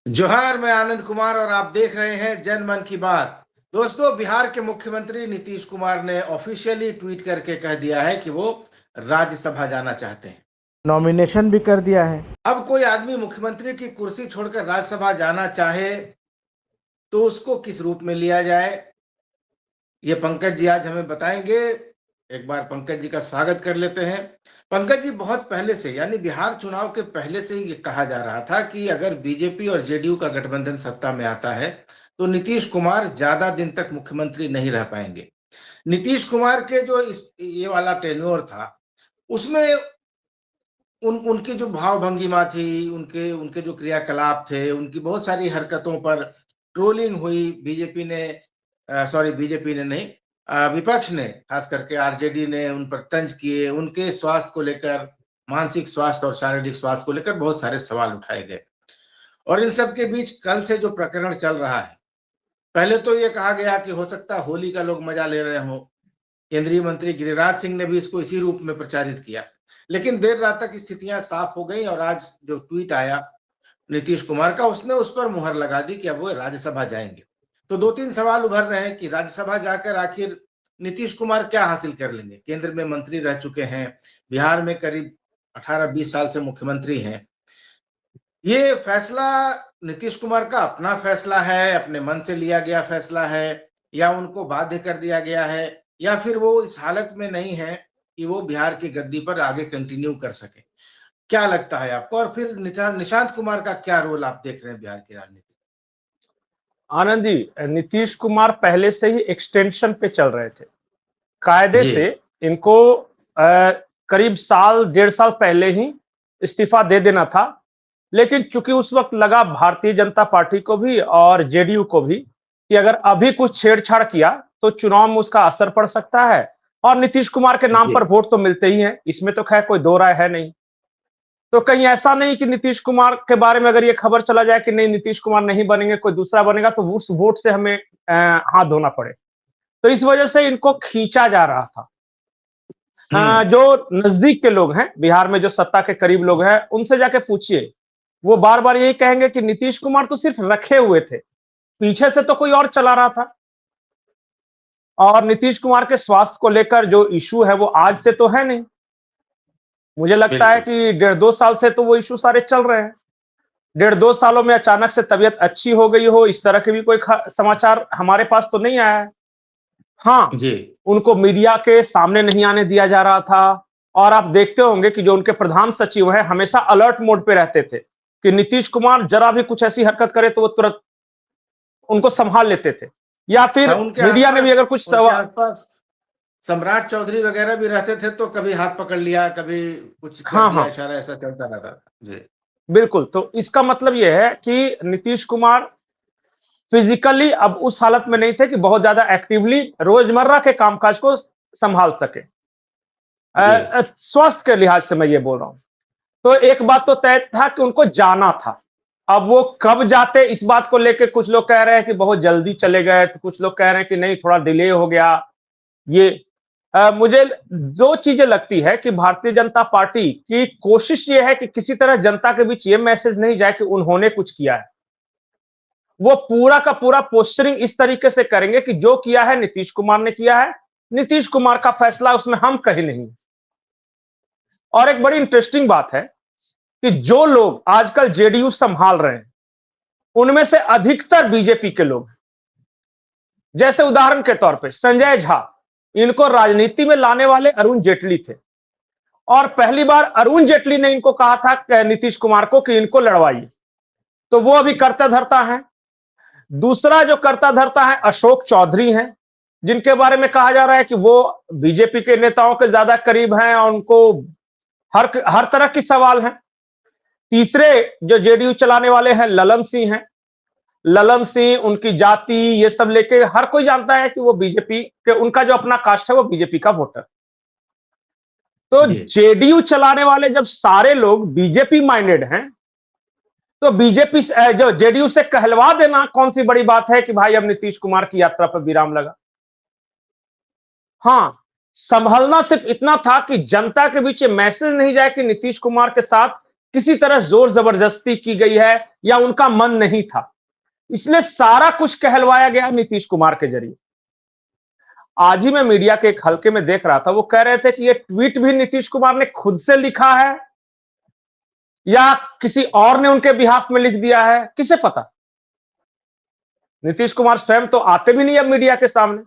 जोहार, मैं आनंद कुमार और आप देख रहे हैं जन मन की बात। दोस्तों, बिहार के मुख्यमंत्री नीतीश कुमार ने ऑफिशियली ट्वीट करके कह दिया है कि वो राज्यसभा जाना चाहते हैं। नॉमिनेशन भी कर दिया है। अब कोई आदमी मुख्यमंत्री की कुर्सी छोड़कर राज्यसभा जाना चाहे तो उसको किस रूप में लिया जाए, ये पंकज जी आज हमें बताएंगे। एक बार पंकज जी का स्वागत कर लेते हैं। पंकज जी, बहुत पहले से यानी बिहार चुनाव के पहले से ही ये कहा जा रहा था कि अगर बीजेपी और जेडीयू का गठबंधन सत्ता में आता है तो नीतीश कुमार ज्यादा दिन तक मुख्यमंत्री नहीं रह पाएंगे। नीतीश कुमार के जो ये वाला टेन्योर था उसमें उनकी जो भाव भंगिमा थी, उनके उनके जो क्रियाकलाप थे, उनकी बहुत सारी हरकतों पर ट्रोलिंग हुई। बीजेपी ने नहीं, विपक्ष ने, खास करके आरजेडी ने उन पर तंज किए। उनके स्वास्थ्य को लेकर, मानसिक स्वास्थ्य और शारीरिक स्वास्थ्य को लेकर बहुत सारे सवाल उठाए गए। और इन सब के बीच कल से जो प्रकरण चल रहा है, पहले तो ये कहा गया कि हो सकता है होली का लोग मजा ले रहे हो। केंद्रीय मंत्री गिरिराज सिंह ने भी इसको इसी रूप में प्रचारित किया, लेकिन देर रात तक स्थितियां साफ हो गई और आज जो ट्वीट आया नीतीश कुमार का, उसने उस पर मुहर लगा दी कि अब वो राज्यसभा जाएंगे। तो दो तीन सवाल उभर रहे हैं कि राज्यसभा जाकर आखिर नीतीश कुमार क्या हासिल कर लेंगे। केंद्र में मंत्री रह चुके हैं, बिहार में करीब 18-20 साल से मुख्यमंत्री हैं। ये फैसला नीतीश कुमार का अपना फैसला है, अपने मन से लिया गया फैसला है, या उनको बाध्य कर दिया गया है, या फिर वो इस हालत में नहीं है कि वो बिहार की गद्दी पर आगे कंटिन्यू कर सके। क्या लगता है आपको? और फिर निशांत कुमार का क्या रोल आप देख रहे हैं बिहार की राजनीति? आनंद जी, नीतीश कुमार पहले से ही एक्सटेंशन पे चल रहे थे। कायदे जी से इनको करीब साल 1.5 साल पहले ही इस्तीफा दे देना था, लेकिन चूंकि उस वक्त लगा भारतीय जनता पार्टी को भी और जेडीयू को भी कि अगर अभी कुछ छेड़छाड़ किया तो चुनाव में उसका असर पड़ सकता है और नीतीश कुमार के नाम जी पर वोट तो मिलते ही हैं, इसमें तो खैर कोई दो राय है नहीं। तो कहीं ऐसा नहीं कि नीतीश कुमार के बारे में अगर ये खबर चला जाए कि नहीं नीतीश कुमार नहीं बनेंगे, कोई दूसरा बनेगा, तो उस वोट से हमें हाथ धोना पड़े। तो इस वजह से इनको खींचा जा रहा था। जो नजदीक के लोग हैं बिहार में, जो सत्ता के करीब लोग हैं, उनसे जाके पूछिए, वो बार बार यही कहेंगे कि नीतीश कुमार तो सिर्फ रखे हुए थे, पीछे से तो कोई और चला रहा था। और नीतीश कुमार के स्वास्थ्य को लेकर जो इशू है वो आज से तो है नहीं, मुझे लगता है बिल्कुल। कि 1.5-2 साल से तो वो इशू सारे चल रहे हैं। 1.5-2 सालों में अचानक से तबीयत अच्छी हो गई हो, इस तरह के भी कोई समाचार हमारे पास तो नहीं आया है। हाँ, जी उनको मीडिया के सामने नहीं आने दिया जा रहा था। और आप देखते होंगे कि जो उनके प्रधान सचिव हैं हमेशा अलर्ट मोड पे रहते थे कि नीतीश कुमार जरा भी कुछ ऐसी हरकत करे तो वो तुरंत उनको संभाल लेते थे। या फिर हाँ, मीडिया में भी अगर कुछ उनके सवाल। आसपास सम्राट चौधरी वगैरह भी रहते थे, तो कभी हाथ पकड़ लिया, कभी कुछ कर हाँ दिया हाँ, इशारा, ऐसा चलता रहता था। जी बिल्कुल। तो इसका मतलब यह है कि नीतीश कुमार फिजिकली अब उस हालत में नहीं थे कि बहुत ज्यादा एक्टिवली रोजमर्रा के कामकाज को संभाल सके। जी स्वास्थ्य के लिहाज से मैं ये बोल रहा हूं। तो एक बात तो तय था कि उनको जाना था। अब वो कब जाते, इस बात को लेके कुछ लोग कह रहे हैं कि बहुत जल्दी चले गए, तो कुछ लोग कह रहे हैं कि नहीं थोड़ा डिले हो गया। ये मुझे दो चीजें लगती है कि भारतीय जनता पार्टी की कोशिश ये है कि किसी तरह जनता के बीच ये मैसेज नहीं जाए कि उन्होंने कुछ किया है। वो पूरा का पूरा पोस्टरिंग इस तरीके से करेंगे कि जो किया है नीतीश कुमार ने किया है, नीतीश कुमार का फैसला, उसमें हम कहीं नहीं। और एक बड़ी इंटरेस्टिंग बात है कि जो लोग आजकल जेडीयू संभाल रहे हैं उनमें से अधिकतर बीजेपी के लोग हैं। जैसे उदाहरण के तौर पे संजय झा, इनको राजनीति में लाने वाले अरुण जेटली थे और पहली बार अरुण जेटली ने इनको कहा था नीतीश कुमार को कि इनको लड़वाइए, तो वो अभी करता धरता है। दूसरा जो करता धरता है अशोक चौधरी हैं, जिनके बारे में कहा जा रहा है कि वो बीजेपी के नेताओं के ज्यादा करीब हैं और उनको हर हर तरह की सवाल है। तीसरे जो जेडीयू चलाने वाले हैं ललन सिंह हैं। ललन सिंह, उनकी जाति, ये सब लेके हर कोई जानता है कि वो बीजेपी के, उनका जो अपना कास्ट है वो बीजेपी का वोटर। तो जी जेडीयू चलाने वाले जब सारे लोग बीजेपी माइंडेड हैं, तो बीजेपी जो जेडीयू से कहलवा देना कौन सी बड़ी बात है कि भाई अब नीतीश कुमार की यात्रा पर विराम लगा। हाँ, संभलना सिर्फ इतना था कि जनता के बीच मैसेज नहीं जाए कि नीतीश कुमार के साथ किसी तरह जोर जबरदस्ती की गई है या उनका मन नहीं था, इसलिए सारा कुछ कहलवाया गया नीतीश कुमार के जरिए। आज ही मैं मीडिया के एक हल्के में देख रहा था, वो कह रहे थे कि ये ट्वीट भी नीतीश कुमार ने खुद से लिखा है या किसी और ने उनके बिहाफ में लिख दिया है, किसे पता। नीतीश कुमार स्वयं तो आते भी नहीं अब मीडिया के सामने,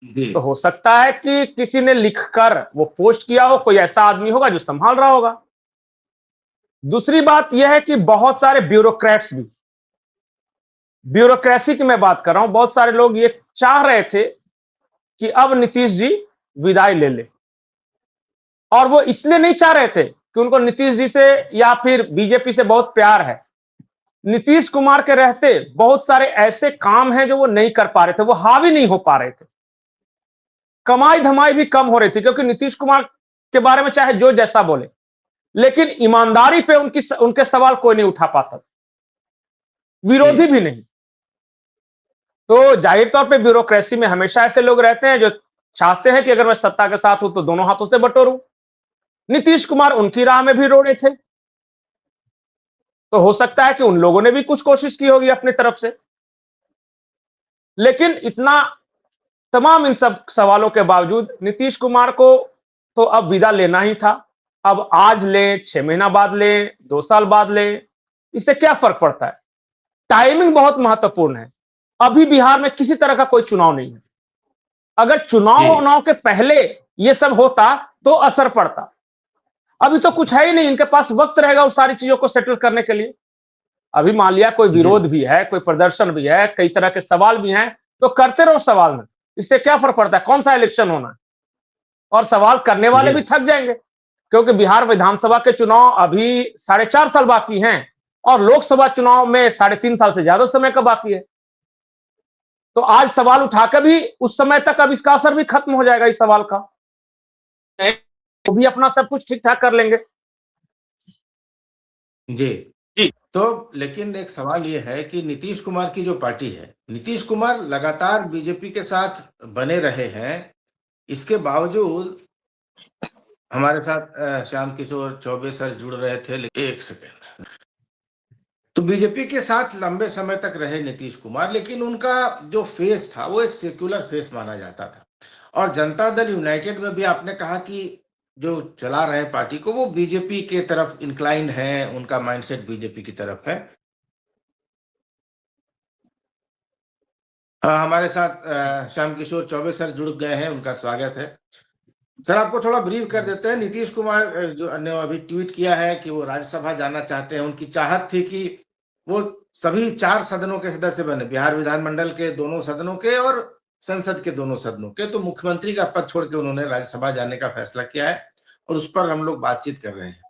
जी तो हो सकता है कि किसी ने लिखकर वो पोस्ट किया हो, कोई ऐसा आदमी होगा जो संभाल रहा होगा। दूसरी बात यह है कि बहुत सारे ब्यूरोक्रेट्स भी, ब्यूरोक्रेसी की मैं बात कर रहा हूं, बहुत सारे लोग ये चाह रहे थे कि अब नीतीश जी विदाई ले ले, और वो इसलिए नहीं चाह रहे थे कि उनको नीतीश जी से या फिर बीजेपी से बहुत प्यार है। नीतीश कुमार के रहते बहुत सारे ऐसे काम हैं जो वो नहीं कर पा रहे थे, वो हावी नहीं हो पा रहे थे, कमाई धमाई भी कम हो रही थी, क्योंकि नीतीश कुमार के बारे में चाहे जो जैसा बोले, लेकिन ईमानदारी पे उनके सवाल कोई नहीं उठा पाता, विरोधी भी नहीं। तो जाहिर तौर पे ब्यूरोक्रेसी में हमेशा ऐसे लोग रहते हैं जो चाहते हैं कि अगर मैं सत्ता के साथ हूं तो दोनों हाथों से बटोरूं। नीतीश कुमार उनकी राह में भी रोड़े थे, तो हो सकता है कि उन लोगों ने भी कुछ कोशिश की होगी अपनी तरफ से, लेकिन इतना तमाम इन सब सवालों के बावजूद नीतीश कुमार को तो अब विदा लेना ही था। अब आज ले, 6 महीना बाद ले, 2 साल बाद ले, इससे क्या फर्क पड़ता है। टाइमिंग बहुत महत्वपूर्ण है। अभी बिहार में किसी तरह का कोई चुनाव नहीं है। अगर चुनाव के पहले ये सब होता तो असर पड़ता। अभी तो कुछ है ही नहीं, इनके पास वक्त रहेगा उस सारी चीजों को सेटल करने के लिए। अभी मान लिया कोई विरोध भी है, कोई प्रदर्शन भी है, कई तरह के सवाल भी हैं, तो करते रहो सवाल में, इससे क्या फर्क पड़ता है, कौन सा इलेक्शन होना है। और सवाल करने वाले भी थक जाएंगे, क्योंकि बिहार विधानसभा के चुनाव अभी 4.5 साल बाकी हैं और लोकसभा चुनाव में 3.5 साल से ज्यादा समय का बाकी है। तो आज सवाल उठाकर भी उस समय तक अब इसका असर भी खत्म हो जाएगा इस सवाल का, वो भी अपना सब कुछ ठीक ठाक कर लेंगे। जी तो लेकिन एक सवाल ये है कि नीतीश कुमार की जो पार्टी है, नीतीश कुमार लगातार बीजेपी के साथ बने रहे हैं, इसके बावजूद हमारे साथ श्याम किशोर चौबे सर जुड़ रहे थे। एक सेकेंड। तो बीजेपी के साथ लंबे समय तक रहे नीतीश कुमार, लेकिन उनका जो फेस था वो एक सेक्युलर फेस माना जाता था, और जनता दल यूनाइटेड में भी आपने कहा कि जो चला रहे हैं पार्टी को वो बीजेपी के तरफ इंक्लाइंड है, उनका माइंडसेट बीजेपी की तरफ है। हमारे साथ श्याम किशोर चौबे सर जुड़ गए हैं, उनका स्वागत है। सर आपको थोड़ा ब्रीफ कर देते हैं। नीतीश कुमार जो ने अभी ट्वीट किया है कि वो राज्यसभा जाना चाहते हैं। उनकी चाहत थी कि वो सभी 4 सदनों के सदस्य बने, बिहार विधानमंडल के दोनों सदनों के और संसद के दोनों सदनों के। तो मुख्यमंत्री का पद छोड़ के उन्होंने राज्यसभा जाने का फैसला किया है, और उस पर हम लोग बातचीत कर रहे हैं।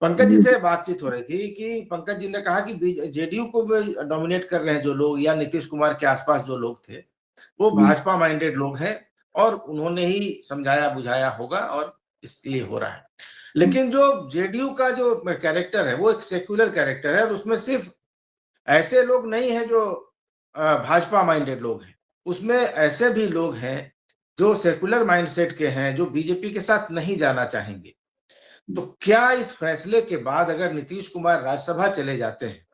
पंकज जी से बातचीत हो रही थी कि पंकज जी ने कहा कि जेडीयू को डोमिनेट कर रहे हैं जो लोग, या नीतीश कुमार के आसपास जो लोग थे, वो भाजपा माइंडेड लोग हैं, और उन्होंने ही समझाया बुझाया होगा और इसलिए हो रहा है। लेकिन जो जेडीयू का जो कैरेक्टर है वो एक सेक्युलर कैरेक्टर है, और उसमें सिर्फ ऐसे लोग नहीं है जो भाजपा माइंडेड लोग हैं, उसमें ऐसे भी लोग हैं जो सेकुलर माइंडसेट के हैं, जो बीजेपी के साथ नहीं जाना चाहेंगे। तो क्या इस फैसले के बाद अगर नीतीश कुमार राज्यसभा चले जाते हैं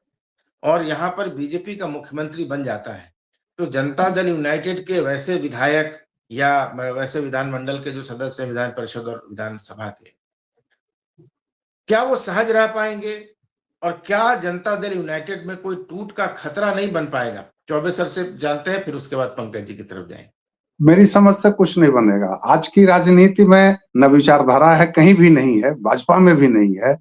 और यहाँ पर बीजेपी का मुख्यमंत्री बन जाता है, तो जनता दल यूनाइटेड के वैसे विधायक या वैसे विधानमंडल के जो सदस्य विधान परिषद और विधानसभा के, क्या वो सहज रह पाएंगे, और क्या जनता दल यूनाइटेड में कोई टूट का खतरा नहीं बन पाएगा? चौबे सर से जानते हैं, फिर उसके बाद पंकज जी की तरफ जाएंगे। मेरी समझ से कुछ नहीं बनेगा। आज की राजनीति में न विचारधारा है, कहीं भी नहीं है, भाजपा में भी नहीं है,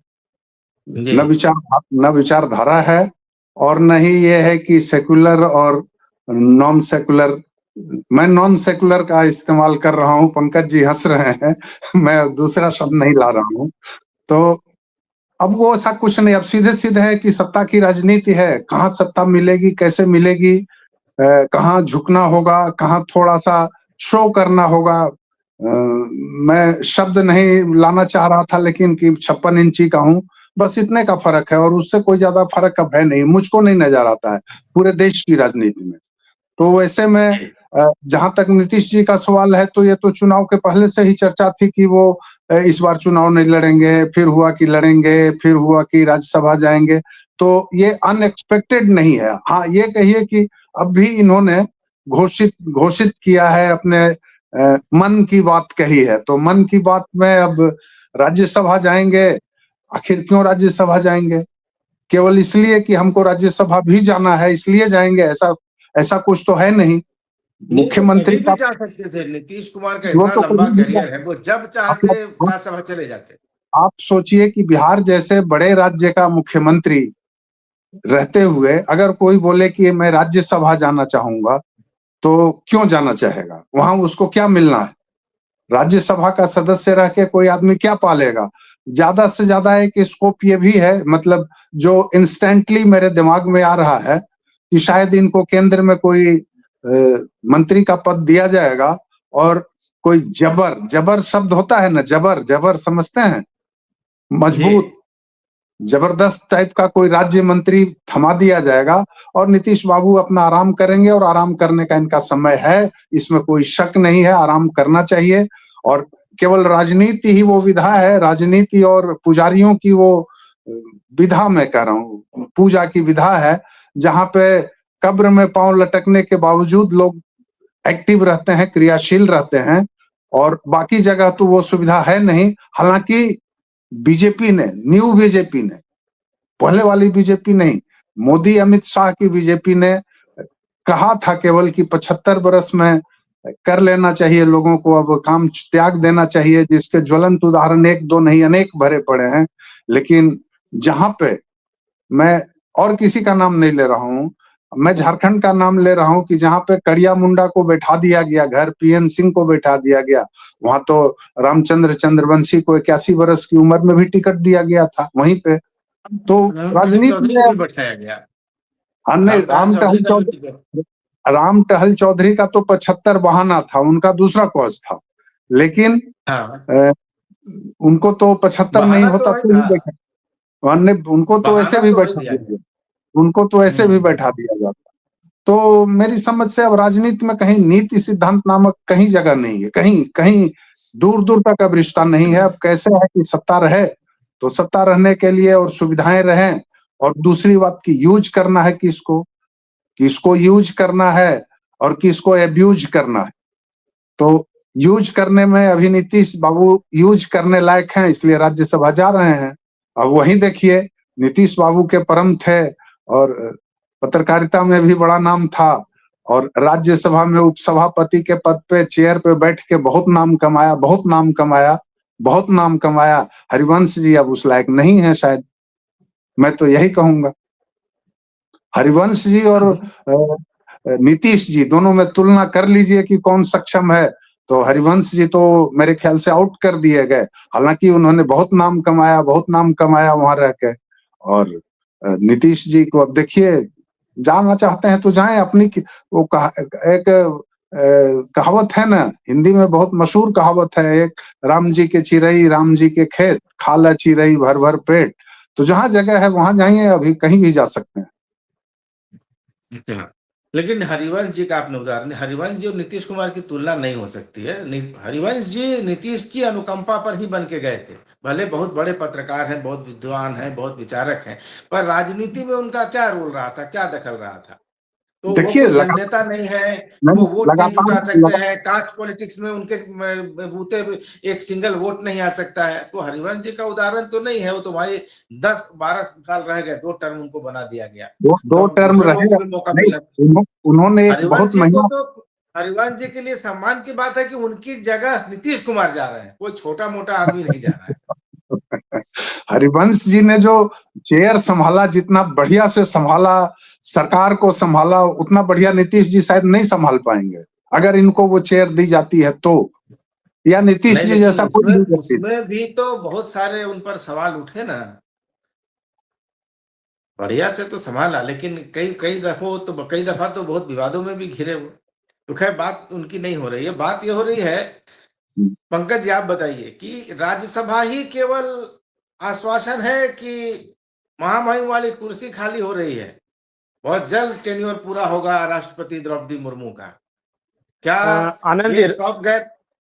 न विचारधारा है, और न ही ये है कि सेकुलर और नॉन सेकुलर। मैं नॉन सेकुलर का इस्तेमाल कर रहा हूं, पंकज जी हंस रहे हैं, मैं दूसरा शब्द नहीं ला रहा हूं। तो अब वो ऐसा कुछ नहीं, अब सीधे सीधे है कि सत्ता की राजनीति है, कहाँ सत्ता मिलेगी, कैसे मिलेगी, कहाँ झुकना होगा, कहाँ थोड़ा सा शो करना होगा। मैं शब्द नहीं लाना चाह रहा था, लेकिन कि 56 इंची का हूं, बस इतने का फर्क है, और उससे कोई ज्यादा फर्क अब है नहीं, मुझको नहीं नजर आता है पूरे देश की राजनीति में। तो वैसे में जहां तक नीतीश जी का सवाल है तो ये तो चुनाव के पहले से ही चर्चा थी कि वो इस बार चुनाव नहीं लड़ेंगे, फिर हुआ कि लड़ेंगे, फिर हुआ कि राज्यसभा जाएंगे। तो ये अनएक्सपेक्टेड नहीं है। हाँ, ये कहिए कि अब भी इन्होंने घोषित किया है, अपने मन की बात कही है। तो मन की बात में अब राज्यसभा जाएंगे। आखिर क्यों राज्यसभा जाएंगे? केवल इसलिए कि हमको राज्यसभा भी जाना है इसलिए जाएंगे, ऐसा कुछ तो है नहीं। नहीं तो मुख्यमंत्री कहीं का भी जा सकते थे। नीतीश कुमार का वो इतना तो लंबा कहीं भी करियर है, वो जब चाहते राज्यसभा चले जाते। आप सोचिए कि बिहार जैसे बड़े राज्य का मुख्यमंत्री रहते हुए अगर कोई बोले कि मैं राज्यसभा जाना चाहूंगा, तो क्यों जाना चाहेगा? वहां उसको क्या मिलना है? राज्यसभा का सदस्य रह के कोई आदमी क्या पालेगा? ज्यादा से ज्यादा एक स्कोप ये भी है, मतलब जो इंस्टेंटली मेरे दिमाग में आ रहा है कि शायद इनको केंद्र में कोई मंत्री का पद दिया जाएगा और कोई जबर शब्द होता है ना, जबर समझते हैं, मजबूत जबरदस्त टाइप का कोई राज्य मंत्री थमा दिया जाएगा और नीतीश बाबू अपना आराम करेंगे। और आराम करने का इनका समय है, इसमें कोई शक नहीं है, आराम करना चाहिए। और केवल राजनीति ही वो विधा है, राजनीति और पुजारियों की वो विधा, मैं कह रहा हूँ पूजा की विधा है, जहां पे कब्र में पांव लटकने के बावजूद लोग एक्टिव रहते हैं, क्रियाशील रहते हैं, और बाकी जगह तो वो सुविधा है नहीं। हालांकि बीजेपी ने, न्यू बीजेपी ने, पहले वाली बीजेपी नहीं, मोदी अमित शाह की बीजेपी ने कहा था केवल कि 75 बरस में कर लेना चाहिए लोगों को, अब काम त्याग देना चाहिए, जिसके ज्वलंत उदाहरण एक दो नहीं अनेक भरे पड़े हैं। लेकिन जहां पे, मैं और किसी का नाम नहीं ले रहा हूं, मैं झारखंड का नाम ले रहा हूं कि जहां पे कड़िया मुंडा को बैठा दिया गया घर, पीएन सिंह को बैठा दिया गया, वहां तो रामचंद्र चंद्रवंशी को 81 वर्ष की उम्र में भी टिकट दिया गया था वहीं पे। तो रामटहल राजनीति चौधरी को में भी बैठाया गया। अन्य रामटहल चौधरी का भी टिकट। राम टहल चौधरी का तो 75 बहाना था, उनका दूसरा कॉज था। लेकिन हाँ, उनको तो 75 नहीं बहाना तो होता वही तो था। ही बैठा, उनको तो ऐसे बहाना भी तो वही बैठा दिया दिया गया। गया, उनको तो ऐसे भी बैठा दिया जाता। तो मेरी समझ से अब राजनीति में कहीं नीति सिद्धांत नामक कहीं जगह नहीं है, कहीं कहीं दूर दूर तक अब रिश्ता नहीं है। अब कैसे है कि सत्ता रहे तो सत्ता रहने के लिए और सुविधाएं रहें, और दूसरी बात की यूज करना है किसको, किसको यूज करना है और किसको एब्यूज करना है। तो यूज करने में अभी नीतीश बाबू यूज करने लायक हैं, इसलिए राज्यसभा जा रहे हैं। अब वहीं देखिए, नीतीश बाबू के परम थे और पत्रकारिता में भी बड़ा नाम था, और राज्यसभा में उपसभापति के पद पे चेयर पे बैठ के बहुत नाम कमाया, बहुत नाम कमाया, बहुत नाम कमाया। हरिवंश जी अब उस लायक नहीं है शायद, मैं तो यही कहूंगा। हरिवंश जी और नीतीश जी दोनों में तुलना कर लीजिए कि कौन सक्षम है, तो हरिवंश जी तो मेरे ख्याल से आउट कर दिए गए। हालांकि उन्होंने बहुत नाम कमाया, बहुत नाम कमाया वहां रह के। और नीतीश जी को अब देखिए, जाना चाहते हैं तो जाएं अपनी वो एक कहावत है ना, हिंदी में बहुत मशहूर कहावत है एक, राम जी के चिरई राम जी के खेत, खाला चिरई भर भर पेट। तो जहां जगह है वहां जाइए, अभी कहीं भी जा सकते हैं। हाँ। लेकिन हरिवंश जी का आपने उदाहरण, हरिवंश जी और नीतीश कुमार की तुलना नहीं हो सकती है। हरिवंश जी नीतीश की अनुकंपा पर ही बन के गए थे। भले बहुत बड़े पत्रकार हैं, बहुत विद्वान हैं, बहुत विचारक हैं, पर राजनीति में उनका क्या रोल रहा था, क्या दखल रहा था? तो वो देखिए कोई जननेता नहीं है, वो वोट नहीं जुटा सकते हैं, कास्ट पॉलिटिक्स में उनके बूते एक सिंगल वोट नहीं आ सकता है। तो हरिवंश जी का उदाहरण तो नहीं है, वो तो भाई 10-12 साल रह गए, 2 टर्म उनको बना दिया गया, दो तो टर्म दूसरे लोगों रहे को भी मौका नहीं। मिलना। उन्होंने एक हरिवंश बहुत जी को महिला तो, हरिवंश जी के लिए सम्मान की बात है कि उनकी जगह नीतीश कुमार जा रहे हैं, कोई छोटा मोटा आदमी नहीं जा रहा है। हरिवंश जी ने जो चेयर संभाला, जितना बढ़िया से संभाला, सरकार को संभाला, उतना बढ़िया नीतीश जी शायद नहीं संभाल पाएंगे अगर इनको वो चेयर दी जाती है तो, या नीतीश नहीं, जी लेकिन जैसा कोई उसमें भी व्यक्ति। उसमें भी तो बहुत सारे उन पर सवाल उठे ना। बढ़िया से तो संभाला, लेकिन कई दफा तो बहुत विवादों में भी घिरे वो। तो खैर बात उनकी नहीं हो रही है, बात ये हो रही है। पंकज जी आप बताइए कि राज्यसभा ही केवल आश्वासन है कि महामहिम वाली कुर्सी खाली हो रही है, बहुत जल्द टेन्योर पूरा होगा राष्ट्रपति द्रौपदी मुर्मू का? क्या आनंद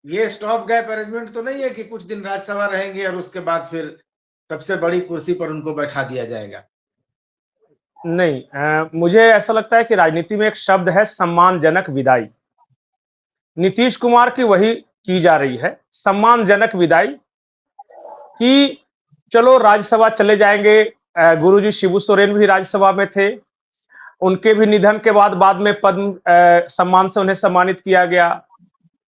ये स्टॉप गैप अरेंजमेंट तो नहीं है कि कुछ दिन राज्यसभा रहेंगे और उसके बाद फिर सबसे बड़ी कुर्सी पर उनको बैठा दिया जाएगा? नहीं, मुझे ऐसा लगता है कि राजनीति में एक शब्द है सम्मानजनक विदाई। नीतीश कुमार की वही की जा रही है, सम्मानजनक विदाई, कि चलो राज्यसभा चले जाएंगे। गुरुजी शिबू सोरेन भी राज्यसभा में थे, उनके भी निधन के बाद में पद्म सम्मान से उन्हें सम्मानित किया गया।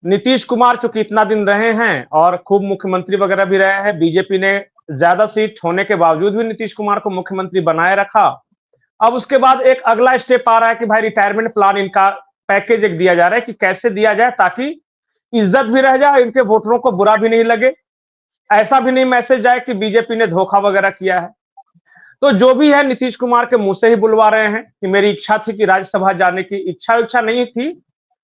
नीतीश कुमार चूंकि इतना दिन रहे हैं और खूब मुख्यमंत्री वगैरह भी रहे हैं, बीजेपी ने ज्यादा सीट होने के बावजूद भी नीतीश कुमार को मुख्यमंत्री बनाए रखा। अब उसके बाद एक अगला स्टेप आ रहा है कि भाई रिटायरमेंट प्लान, इनका पैकेज एक दिया जा रहा है कि कैसे दिया जाए ताकि इज्जत भी रह जाए, इनके वोटरों को बुरा भी नहीं लगे, ऐसा भी नहीं मैसेज जाए कि बीजेपी ने धोखा वगैरह किया है। तो जो भी है नीतीश कुमार के मुंह से ही बुलवा रहे हैं कि मेरी इच्छा थी कि राज्यसभा जाने की, इच्छा नहीं थी,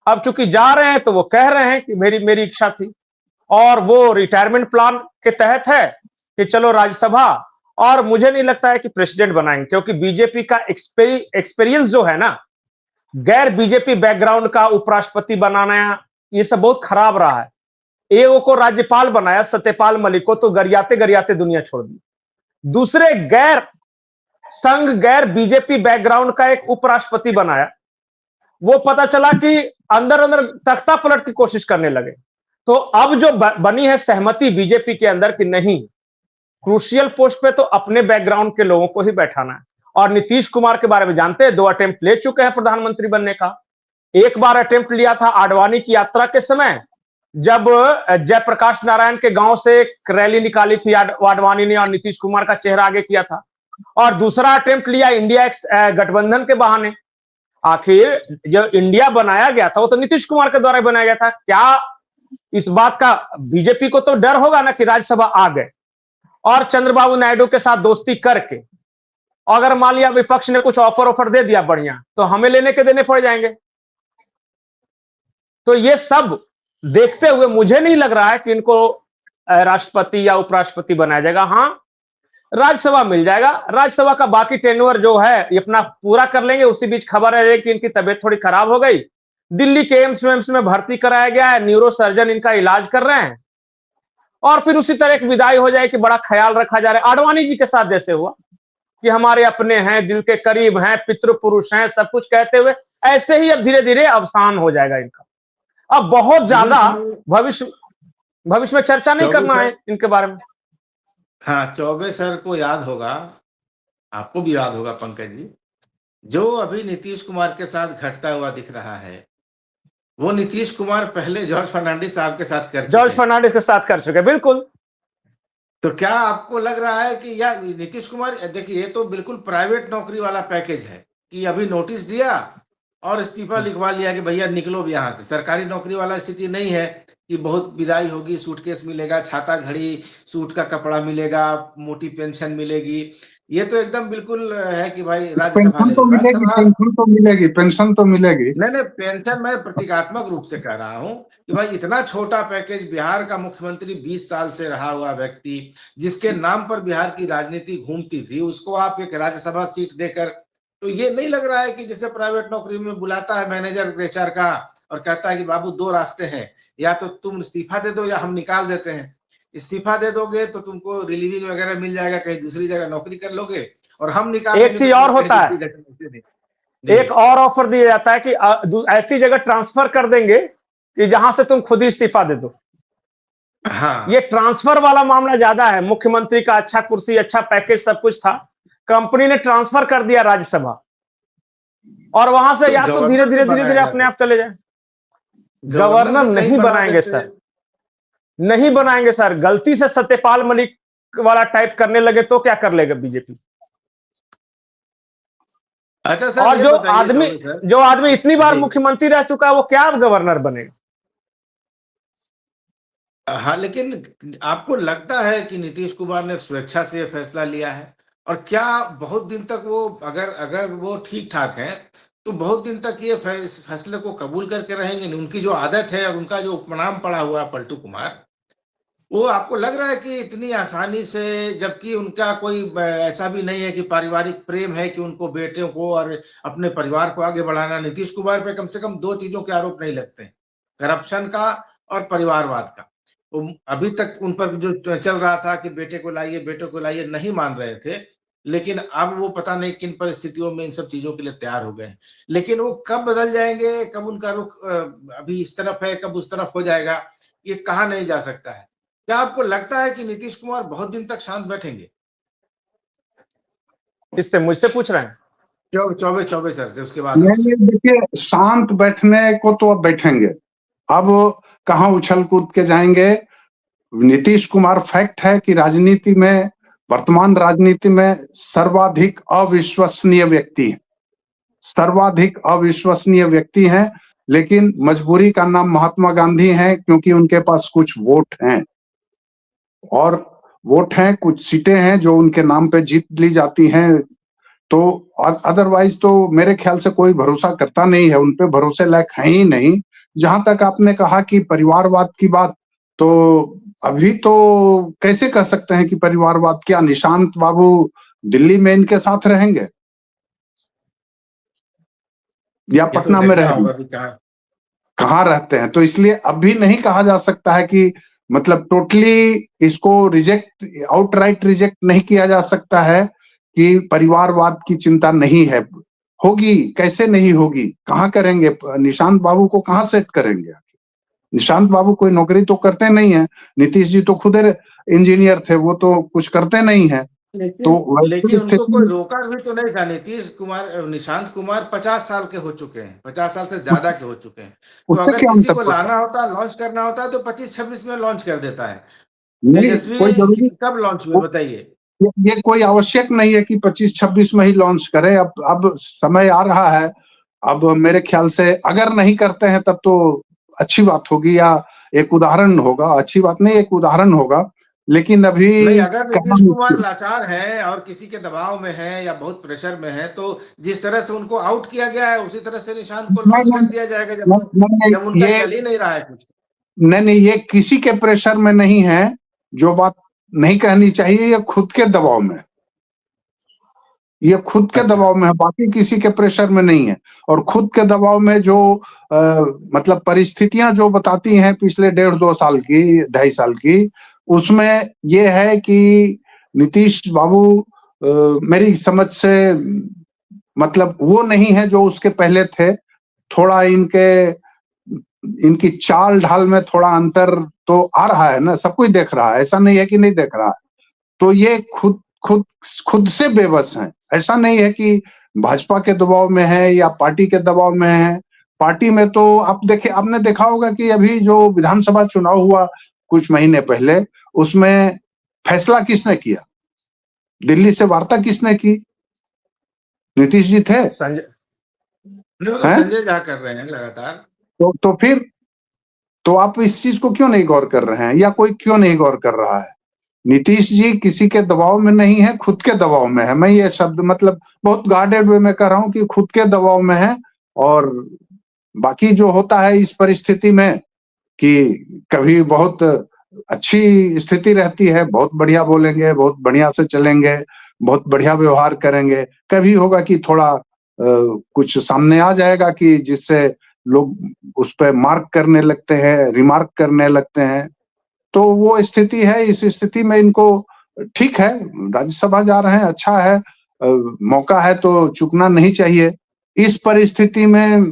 अब चूंकि जा रहे हैं तो वो कह रहे हैं कि मेरी इच्छा थी। और वो रिटायरमेंट प्लान के तहत है कि चलो राज्यसभा, और मुझे नहीं लगता है कि प्रेसिडेंट बनाएंगे, क्योंकि बीजेपी का एक्सपीरियंस जो है ना, गैर बीजेपी बैकग्राउंड का उपराष्ट्रपति बनाना, ये सब बहुत खराब रहा है। एओ को राज्यपाल बनाया, सत्यपाल मलिक को, तो गरियाते गरियाते दुनिया छोड़ दी। दूसरे गैर बीजेपी बैकग्राउंड का एक उपराष्ट्रपति बनाया, वो पता चला कि अंदर अंदर तख्ता पलट की कोशिश करने लगे। तो अब जो बनी है सहमति बीजेपी के अंदर कि नहीं, क्रूशियल पोस्ट पे तो अपने बैकग्राउंड के लोगों को ही बैठाना है। और नीतीश कुमार के बारे में जानते हैं, 2 अटेम्प्ट ले चुके हैं प्रधानमंत्री बनने का। एक बार अटेम्प्ट लिया था आडवाणी की यात्रा के समय, जब जयप्रकाश नारायण के गांव से एक रैली निकाली थी आडवाणी ने और नीतीश कुमार का चेहरा आगे किया था। और दूसरा अटेम्प्ट लिया इंडिया गठबंधन के बहाने। आखिर जो इंडिया बनाया गया था वो तो नीतीश कुमार के द्वारा बनाया गया था। क्या इस बात का बीजेपी को तो डर होगा ना कि राज्यसभा आ गए और चंद्रबाबू नायडू के साथ दोस्ती करके, अगर मान लिया विपक्ष ने कुछ ऑफर दे दिया बढ़िया, तो हमें लेने के देने पड़ जाएंगे। तो ये सब देखते हुए मुझे नहीं लग रहा है कि इनको राष्ट्रपति या उपराष्ट्रपति बनाया जाएगा। हाँ, राज्यसभा मिल जाएगा, राज्यसभा का बाकी टेन्योर जो है ये अपना पूरा कर लेंगे। उसी बीच खबर है कि इनकी तबीयत थोड़ी खराब हो गई, दिल्ली के एम्स में भर्ती कराया गया है, न्यूरो सर्जन इनका इलाज कर रहे हैं, और फिर उसी तरह की विदाई हो जाए कि बड़ा ख्याल रखा जा रहा है। आडवाणी जी के साथ जैसे हुआ कि हमारे अपने हैं, दिल के करीब हैं, पितृपुरुष हैं, सब कुछ कहते हुए, ऐसे ही अब धीरे धीरे अवसान हो जाएगा इनका। अब बहुत ज्यादा भविष्य में चर्चा नहीं करना है इनके बारे में। हाँ, चौबे सर को याद होगा, आपको भी याद होगा पंकज जी, जो अभी नीतीश कुमार के साथ घटता हुआ दिख रहा है, वो नीतीश कुमार पहले जॉर्ज फर्नांडिस साहब के साथ कर चुके, बिल्कुल। तो क्या आपको लग रहा है कि या नीतीश कुमार, देखिए ये तो बिल्कुल प्राइवेट नौकरी वाला पैकेज है कि अभी नोटिस दिया और इस्तीफा लिखवा लिया कि भैया निकलो भी यहाँ से। सरकारी नौकरी वाला स्थिति नहीं है कि बहुत विदाई होगी, सूटकेस मिलेगा, छाता घड़ी, सूट का कपड़ा मिलेगा, मोटी पेंशन मिलेगी। ये तो एकदम बिल्कुल है कि भाई राज्यसभा पेंशन तो मिलेगी। पेंशन तो मिलेगी। नहीं, पेंशन मैं प्रतीकात्मक रूप से कह रहा हूँ कि भाई इतना छोटा पैकेज, बिहार का मुख्यमंत्री 20 साल से रहा हुआ व्यक्ति, जिसके नाम पर बिहार की राजनीति घूमती थी, उसको आप एक राज्यसभा सीट देकर, तो ये नहीं लग रहा है कि जैसे प्राइवेट नौकरी में बुलाता है मैनेजर एचआर का और कहता है कि बाबू 2 रास्ते हैं, या तो तुम इस्तीफा दे दो या हम निकाल देते हैं। इस्तीफा दे दोगे तो तुमको रिलीविंग वगैरह मिल जाएगा, कहीं दूसरी जगह नौकरी कर लोगे, और हम निकाल एक चीज और होता है, एक और ऑफर दिया जाता है कि ऐसी जगह ट्रांसफर कर देंगे कि जहां से तुम खुद ही इस्तीफा दे दो। हाँ, ये ट्रांसफर वाला मामला ज्यादा है। मुख्यमंत्री का अच्छा कुर्सी, अच्छा पैकेज, सब कुछ था, कंपनी ने ट्रांसफर कर दिया राज्यसभा, और वहां से या तो धीरे धीरे अपने आप चले जाए। गवर्नर नहीं बनाएंगे सर, नहीं बनाएंगे सर। गलती से सत्यपाल मलिक वाला टाइप करने लगे तो क्या कर लेगा बीजेपी। अच्छा सर, और जो आदमी इतनी बार मुख्यमंत्री रह चुका है, वो क्या गवर्नर बनेगा। हाँ, लेकिन आपको लगता है कि नीतीश कुमार ने स्वेच्छा से फैसला लिया है? और क्या बहुत दिन तक वो, अगर वो ठीक ठाक है, तो बहुत दिन तक ये फैसले को कबूल करके रहेंगे? उनकी जो आदत है और उनका जो उपनाम पड़ा हुआ पलटू कुमार, वो आपको लग रहा है कि इतनी आसानी से, जबकि उनका कोई ऐसा भी नहीं है कि पारिवारिक प्रेम है कि उनको बेटे को और अपने परिवार को आगे बढ़ाना। नीतीश कुमार पे कम से कम 2 चीजों के आरोप नहीं लगते हैं। करप्शन का और परिवारवाद का। अभी तक उन पर जो चल रहा था कि बेटे को लाइए नहीं मान रहे थे, लेकिन अब वो पता नहीं किन परिस्थितियों में इन सब चीजों के लिए तैयार हो गए। लेकिन वो कब बदल जाएंगे, कब उनका रुख अभी इस तरफ है, कब उस तरफ हो जाएगा, ये कहा नहीं जा सकता है। क्या आपको लगता है कि नीतीश कुमार बहुत दिन तक शांत बैठेंगे? इससे मुझसे पूछ रहे हैं? चौबे सर से उसके बाद नहीं, देखिए, शांत बैठने को तो अब बैठेंगे, अब कहाँ उछल कूद के जाएंगे। नीतीश कुमार फैक्ट है कि राजनीति में, वर्तमान राजनीति में सर्वाधिक अविश्वसनीय व्यक्ति है, सर्वाधिक अविश्वसनीय व्यक्ति हैं। लेकिन मजबूरी का नाम महात्मा गांधी है, क्योंकि उनके पास कुछ वोट हैं, और वोट हैं, कुछ सीटें हैं जो उनके नाम पे जीत ली जाती हैं। तो अदरवाइज तो मेरे ख्याल से कोई भरोसा करता नहीं है, उनपे भरोसे लायक है ही नहीं। जहां तक आपने कहा कि परिवारवाद की बात, तो अभी तो कैसे कह सकते हैं कि परिवारवाद, क्या निशांत बाबू दिल्ली में इनके साथ रहेंगे या पटना में रहेंगे? कहाँ रहते हैं? तो इसलिए अभी नहीं कहा जा सकता है कि मतलब टोटली इसको रिजेक्ट, आउटराइट रिजेक्ट नहीं किया जा सकता है कि परिवारवाद की चिंता नहीं है। होगी, कैसे नहीं होगी, कहाँ करेंगे? निशांत बाबू को कहाँ सेट करेंगे? निशांत बाबू कोई नौकरी तो करते नहीं है, नीतीश जी तो खुद इंजीनियर थे, वो तो कुछ करते नहीं है। लेकिन उनको कोई रोका भी तो नहीं था। नीतीश कुमार, निशांत कुमार 50 साल के हो चुके हैं, 50 साल से ज्यादा के हो चुके हैं। तो अगर किसी को लाना होता, लॉन्च करना होता है तो 25-26 में लॉन्च कर देता है। तेजस्वी कब लॉन्च हुए बताइए? ये कोई आवश्यक नहीं है कि 25-26 में ही लॉन्च करे। अब समय आ रहा है। अब मेरे ख्याल से अगर नहीं करते हैं तब तो अच्छी बात होगी, या एक उदाहरण होगा, अच्छी बात नहीं, एक उदाहरण होगा। लेकिन अभी नहीं, अगर नीतीश कुमार लाचार है और किसी के दबाव में है या बहुत प्रेशर में है, तो जिस तरह से उनको आउट किया गया है उसी तरह से निशांत को लॉन्च कर दिया जाएगा, जब उनका चल ही नहीं रहा है कुछ। नहीं, ये किसी के प्रेशर में नहीं है। जो बात नहीं कहनी चाहिए, ये खुद के दबाव में, ये खुद के दबाव में है, बाकी किसी के प्रेशर में नहीं है। और खुद के दबाव में जो मतलब परिस्थितियां जो बताती हैं पिछले 1.5-2 साल की, 2.5 साल की, उसमें ये है कि नीतीश बाबू मेरी समझ से मतलब वो नहीं है जो उसके पहले थे। थोड़ा इनकी चाल ढाल में थोड़ा अंतर तो आ रहा है ना, सब कुछ देख रहा है, ऐसा नहीं है कि नहीं देख रहा है। तो ये खुद से बेबस हैं। ऐसा नहीं है कि भाजपा के दबाव में है या पार्टी के दबाव में है। पार्टी में तो आपने देखा होगा कि अभी जो विधानसभा चुनाव हुआ कुछ महीने पहले, उसमें फैसला किसने किया? दिल्ली से वार्ता किसने की? नीतीश जी थे। संजय झा कर रहे हैं लगातार। तो फिर तो आप इस चीज को क्यों नहीं गौर कर रहे हैं, या कोई क्यों नहीं गौर कर रहा है? नीतीश जी किसी के दबाव में नहीं है, खुद के दबाव में है। मैं ये शब्द मतलब बहुत गार्डेड वे में कह रहा हूं कि खुद के दबाव में है। और बाकी जो होता है इस परिस्थिति में कि कभी बहुत अच्छी स्थिति रहती है, बहुत बढ़िया बोलेंगे, बहुत बढ़िया से चलेंगे, बहुत बढ़िया व्यवहार करेंगे। कभी होगा कि थोड़ा कुछ सामने आ जाएगा कि जिससे लोग उस पर मार्क करने लगते हैं, रिमार्क करने लगते हैं। तो वो स्थिति है। इस स्थिति में इनको ठीक है, राज्यसभा जा रहे हैं, अच्छा है, मौका है तो चूकना नहीं चाहिए। इस परिस्थिति में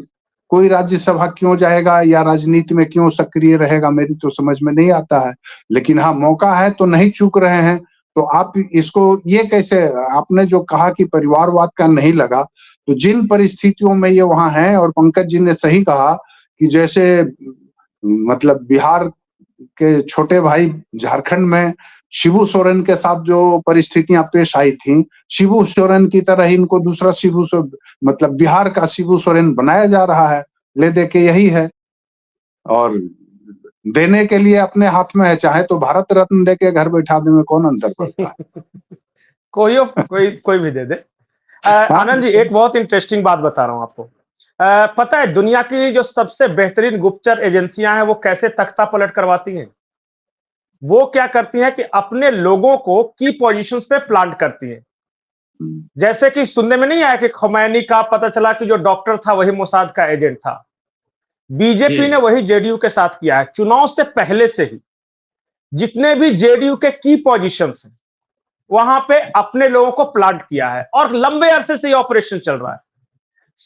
कोई राज्यसभा क्यों जाएगा या राजनीति में क्यों सक्रिय रहेगा, मेरी तो समझ में नहीं आता है। लेकिन हाँ, मौका है तो नहीं चूक रहे हैं। तो आप इसको ये कैसे, आपने जो कहा कि परिवारवाद का नहीं लगा, तो जिन परिस्थितियों में ये वहां है, और पंकज जी ने सही कहा कि जैसे मतलब बिहार के छोटे भाई झारखंड में शिबू सोरेन के साथ जो परिस्थितियां पेश आई थी, शिबू सोरेन की तरह ही इनको दूसरा मतलब बिहार का शिबू सोरेन बनाया जा रहा है। ले दे के यही है, और देने के लिए अपने हाथ में है। चाहे तो भारत रत्न दे के घर बैठा दें, में कौन अंतर पड़ता है? कोई भी दे दे। आनंद जी, एक बहुत इंटरेस्टिंग बात बता रहा हूं आपको। पता है दुनिया की जो सबसे बेहतरीन गुप्तचर एजेंसियां हैं वो कैसे तख्ता पलट करवाती हैं? वो क्या करती हैं कि अपने लोगों को की पोजीशंस पे प्लांट करती हैं। जैसे कि सुनने में नहीं आया कि खुमैनी का पता चला कि जो डॉक्टर था वही मोसाद का एजेंट था। बीजेपी ने वही जेडीयू के साथ किया है। चुनाव से पहले से ही जितने भी जेडीयू के की पोजीशंस हैं वहां पे अपने लोगों को प्लांट किया है और लंबे अरसे से ये ऑपरेशन चल रहा है।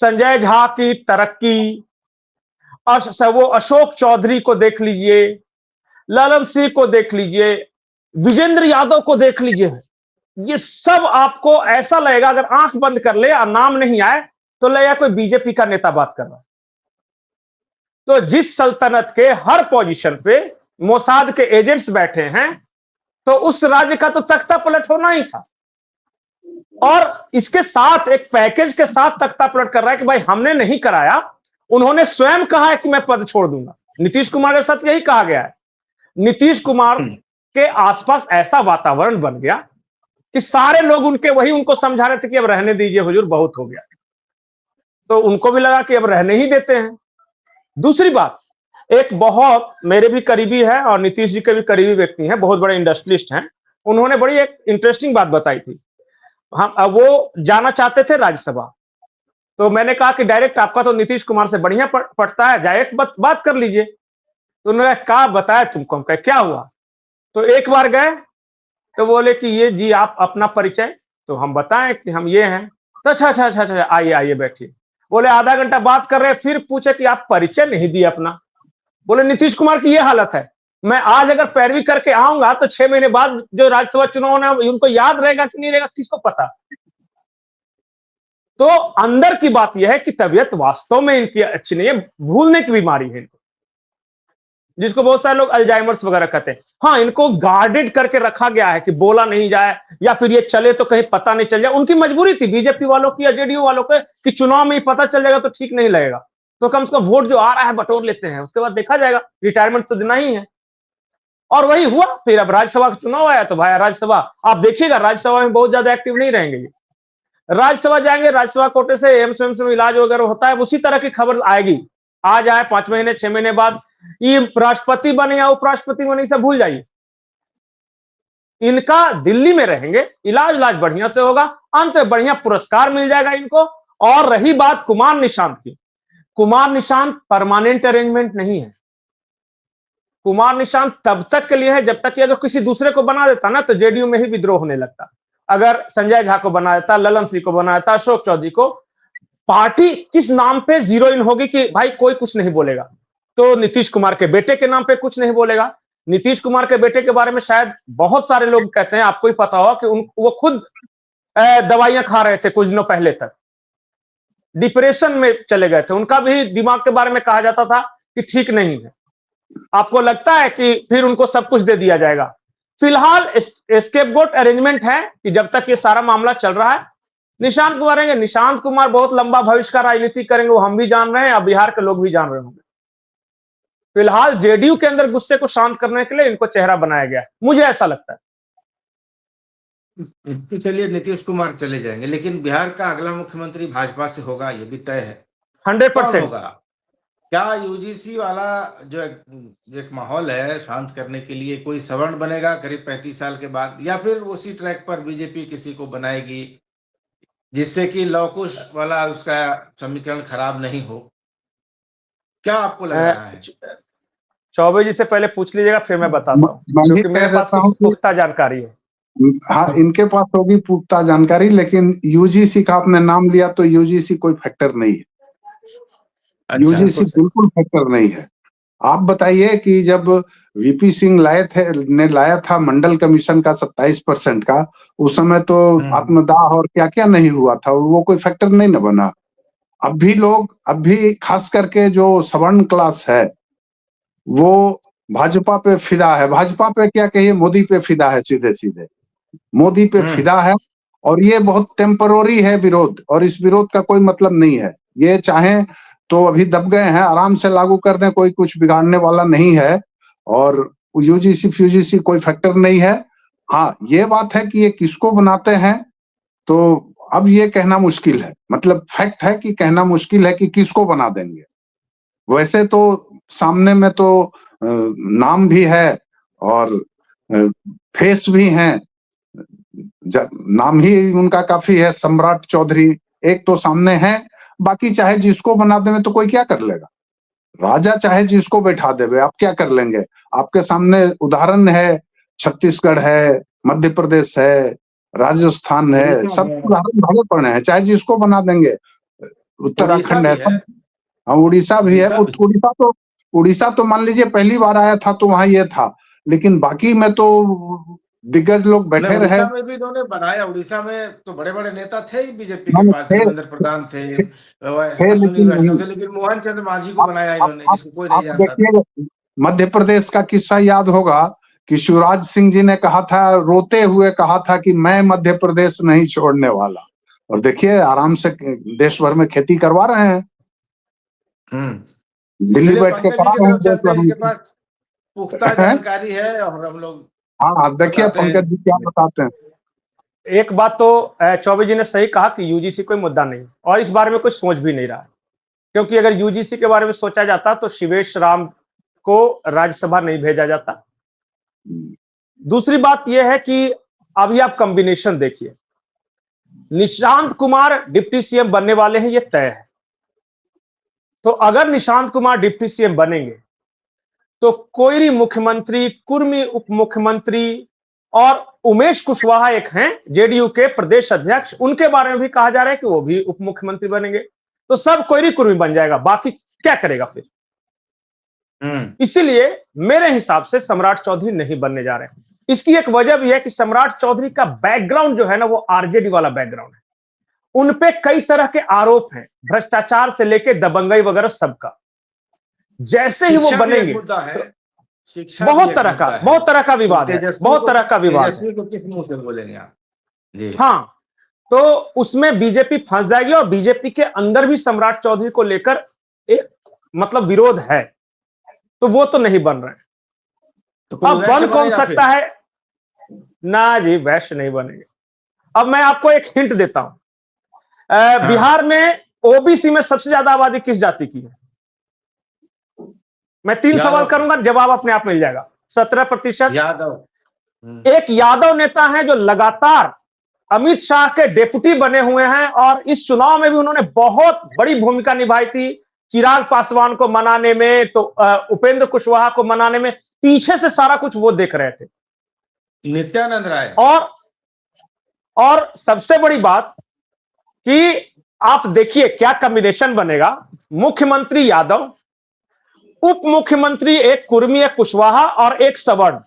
संजय झा की तरक्की, वो अशोक चौधरी को देख लीजिए, ललन सिंह को देख लीजिए, विजेंद्र यादव को देख लीजिए, ये सब आपको ऐसा लगेगा अगर आंख बंद कर ले और नाम नहीं आए तो लगेगा कोई बीजेपी का नेता बात कर रहा है। तो जिस सल्तनत के हर पोजीशन पे मोसाद के एजेंट्स बैठे हैं तो उस राज्य का तो तख्ता पलट होना ही था। और इसके साथ एक पैकेज के साथ तख्ता पलट कर रहा है कि भाई हमने नहीं कराया, उन्होंने स्वयं कहा है कि मैं पद छोड़ दूंगा। नीतीश कुमार के साथ यही कहा गया है। नीतीश कुमार के आसपास ऐसा वातावरण बन गया कि सारे लोग उनको समझा रहे थे कि अब रहने दीजिए हुजूर, बहुत हो गया। तो उनको भी लगा कि अब रहने ही देते हैं। दूसरी बात, एक बहुत मेरे भी करीबी है और नीतीश जी के भी करीबी व्यक्ति हैं, बहुत बड़े इंडस्ट्रियलिस्ट हैं, उन्होंने बड़ी एक इंटरेस्टिंग बात बताई थी। हम वो जाना चाहते थे राज्यसभा, तो मैंने कहा कि डायरेक्ट आपका तो नीतीश कुमार से बढ़िया पड़ता है, डायरेक्ट बात कर लीजिए। तो उन्होंने कहा बताया तुमको, हम कहा क्या हुआ? तो एक बार गए तो बोले कि ये जी आप अपना परिचय, तो हम बताएं कि हम ये हैं। तो अच्छा आइए बैठिए। बोले आधा घंटा बात कर रहे हैं, फिर पूछे कि आप परिचय नहीं दिए अपना। बोले नीतीश कुमार की ये हालत है, मैं आज अगर पैरवी करके आऊंगा तो 6 महीने बाद जो राज्यसभा चुनाव है उनको याद रहेगा कि नहीं रहेगा, किसको पता। तो अंदर की बात यह है कि तबीयत वास्तव में इनकी अच्छी नहीं है, भूलने की बीमारी है इनको, जिसको बहुत सारे लोग अल्जाइमर्स वगैरह कहते हैं। हाँ, इनको गार्डेड करके रखा गया है कि बोला नहीं जाए या फिर ये चले तो कहीं पता नहीं चल जाए। उनकी मजबूरी थी बीजेपी वालों की या जेडीयू वालों के कि चुनाव में ही पता चल जाएगा तो ठीक नहीं लगेगा, तो कम से कम वोट जो आ रहा है बटोर लेते हैं, उसके बाद देखा जाएगा, रिटायरमेंट तो देना ही है। और वही हुआ। फिर अब राज्यसभा का चुनाव आया तो भाई राज्यसभा आप देखिएगा, राज्यसभा में बहुत ज्यादा एक्टिव नहीं रहेंगे। राज्यसभा जाएंगे, राज्यसभा कोटे से एम्स में इलाज वगैरह होता है, उसी तरह की खबर आएगी। आज आए 5 महीने 6 महीने बाद ये राष्ट्रपति बने या उपराष्ट्रपति बने, से भूल जाइए। इनका दिल्ली में रहेंगे, इलाज बढ़िया से होगा, अंत में बढ़िया पुरस्कार मिल जाएगा इनको। और रही बात कुमार निशांत की, कुमार निशांत परमानेंट अरेंजमेंट नहीं है। कुमार निशांत तब तक के लिए है जब तक कि अगर किसी दूसरे को बना देता ना तो जेडीयू में ही विद्रोह होने लगता। अगर संजय झा को बना देता, ललन सिंह को बना देता, अशोक चौधरी को, पार्टी किस नाम पे जीरो इन होगी कि भाई कोई कुछ नहीं बोलेगा। तो नीतीश कुमार के बेटे के नाम पे कुछ नहीं बोलेगा। नीतीश कुमार के बेटे के बारे में शायद बहुत सारे लोग कहते हैं, आपको ही पता होगा कि वो खुद दवाइयां खा रहे थे कुछ दिनों पहले तक, डिप्रेशन में चले गए थे। उनका भी दिमाग के बारे में कहा जाता था कि ठीक नहीं है। आपको लगता है कि फिर उनको सब कुछ दे दिया जाएगा? फिलहाल स्केपगोट अरेंजमेंट है कि जब तक ये सारा मामला चल रहा है निशांत कुमार रहेंगे। निशांत कुमार बहुत लंबा भविष्य का राजनीति करेंगे, वो हम भी जान रहे हैं और बिहार के लोग भी जान रहे होंगे। फिलहाल जेडीयू के अंदर गुस्से को शांत करने के लिए इनको चेहरा बनाया गया है, मुझे ऐसा लगता है। तो चलिए नीतीश कुमार चले जाएंगे, लेकिन बिहार का अगला मुख्यमंत्री भाजपा से होगा, ये भी तय है। 100% होगा। क्या यूजीसी वाला जो एक माहौल है शांत करने के लिए कोई सवर्ण बनेगा करीब 35 साल के बाद, या फिर उसी ट्रैक पर बीजेपी किसी को बनाएगी जिससे कि लवकुश वाला उसका समीकरण खराब नहीं हो? क्या आपको लग रहा है? चौबे जी से पहले पूछ लीजिएगा फिर मैं बताता हूँ, क्योंकि मेरे पास पुख्ता जानकारी है। हाँ, इनके पास होगी पुख्ता जानकारी, लेकिन यूजीसी का आपने नाम लिया तो यूजीसी कोई फैक्टर नहीं है। अच्छा, यूजीसी बिल्कुल फैक्टर नहीं है। आप बताइए कि जब वीपी सिंह लाया था मंडल कमीशन का 27% का, उस समय तो आत्मदाह और क्या क्या नहीं हुआ था, वो कोई फैक्टर नहीं न बना। अब भी खास करके जो सवर्ण क्लास है वो भाजपा पे फिदा है। भाजपा पे क्या कहिए, मोदी पे फिदा है, सीधे सीधे मोदी पे फिदा है। और ये बहुत टेम्पररी है विरोध, और इस विरोध का कोई मतलब नहीं है। ये चाहे तो अभी दब गए हैं, आराम से लागू कर दें, कोई कुछ बिगाड़ने वाला नहीं है। और यूजीसी फ्यूजीसी कोई फैक्टर नहीं है। हाँ, ये बात है कि ये किसको बनाते हैं तो अब ये कहना मुश्किल है। मतलब फैक्ट है कि कहना मुश्किल है कि किसको बना देंगे। वैसे तो सामने में तो नाम भी है और फेस भी हैं, नाम ही उनका काफी है, सम्राट चौधरी एक तो सामने है, बाकी चाहे जिसको बना दें तो कोई क्या कर लेगा। राजा चाहे जिसको बैठा देवे, आप क्या कर लेंगे? आपके सामने उदाहरण है, छत्तीसगढ़ है, मध्य प्रदेश है, राजस्थान है, उड़ीसा सब है, उदाहरण भरे पड़े हैं, चाहे जिसको बना देंगे। उड़ीसा उत्तराखंड भी है, है, हाँ उड़ीसा भी है। उड़ीसा भी। उड़ीसा तो मान लीजिए पहली बार आया था तो वहां ये था, लेकिन बाकी में तो दिग्गज लोग नहीं, बैठे रहे। उड़ीसा में भी इन्होंने बनाया। उड़ीसा में तो बड़े बड़े नेता थे ही बीजेपी के मैंने पास, थे, धर्मेंद्र प्रधान थे, अश्विनी लेकिन वैष्णव नहीं। थे, लेकिन मोहन चंद्र मांझी को आप बनाया आप इन्होंने, आप जिसको कोई नहीं आप जानता था। देखिए, मध्य प्रदेश का किस्सा याद होगा कि शिवराज सिंह जी ने कहा था, रोते हुए कहा था कि मैं मध्य प्रदेश नहीं छोड़ने वाला, और देखिए आराम से देश भर में खेती करवा रहे हैं, दिल्ली चलिए बैठ के पंकज जी करा की रहे हैं तरफ देश चलते हैं, भर इनके में। पास पुख्ता जानकारी है और हम लोग हाँ हाँ, देखिए बताते हैं। पंकज जी क्या बताते हैं। एक बात तो चौबे जी ने सही कहा कि यूजीसी कोई मुद्दा नहीं और इस बारे में कोई सोच भी नहीं रहा है, क्योंकि अगर यूजीसी के बारे में सोचा जाता तो शिवेश राम को राज्यसभा नहीं भेजा जाता। दूसरी बात यह है कि अभी आप कॉम्बिनेशन देखिए, निशांत कुमार डिप्टी सीएम बनने वाले हैं, ये तय है। तो अगर निशांत कुमार डिप्टी सीएम बनेंगे तो कोयरी मुख्यमंत्री, कुर्मी उप मुख्यमंत्री और उमेश कुशवाहा एक हैं जेडीयू के प्रदेश अध्यक्ष, उनके बारे में भी कहा जा रहा है कि वो भी उप मुख्यमंत्री बनेंगे। तो सब कोयरी कुर्मी बन जाएगा, बाकी क्या करेगा फिर? इसीलिए मेरे हिसाब से सम्राट चौधरी नहीं बनने जा रहे हैं। इसकी एक वजह भी है कि सम्राट चौधरी का बैकग्राउंड जो है ना, वो आरजेडी वाला बैकग्राउंड है। उनपे कई तरह के आरोप हैं, भ्रष्टाचार से लेकर दबंगई वगैरह सबका। जैसे ही वो शिक्षा भी एक बनेंगे मुद्दा है, शिक्षा भी बहुत एक तरह का मुद्दा है। बहुत तरह का विवाद है, बहुत तरह का विवाद है। तेजस्वी को किस मुंह से बोलेंगे आप जी? हाँ, तो उसमें बीजेपी फंस जाएगी और बीजेपी के अंदर भी सम्राट चौधरी को लेकर एक मतलब विरोध है, तो वो तो नहीं बन रहे हैं। तो कोई अब वैश्य बन कौन बनेगा सकता फिर? है? ना जी, वैश्य नहीं बनेंगे। अब मैं आपको एक हिंट देता हूं, बिहार में ओबीसी में सबसे ज्यादा आबादी किस जाति की है? मैं 3 सवाल यादव। करूंगा, जवाब अपने आप मिल जाएगा। 17%। यादव। एक यादव नेता है जो लगातार अमित शाह के डेप्यूटी बने हुए हैं और इस चुनाव में भी उन्होंने बहुत बड़ी भूमिका निभाई थी, चिराग पासवान को मनाने में, तो उपेंद्र कुशवाहा को मनाने में, पीछे से सारा कुछ वो देख रहे थे। नित्यानंद राय। और सबसे बड़ी बात कि आप देखिए क्या कॉम्बिनेशन बनेगा, मुख्यमंत्री यादव, उप मुख्यमंत्री एक कुर्मी, एक कुशवाहा और एक सवर्ण।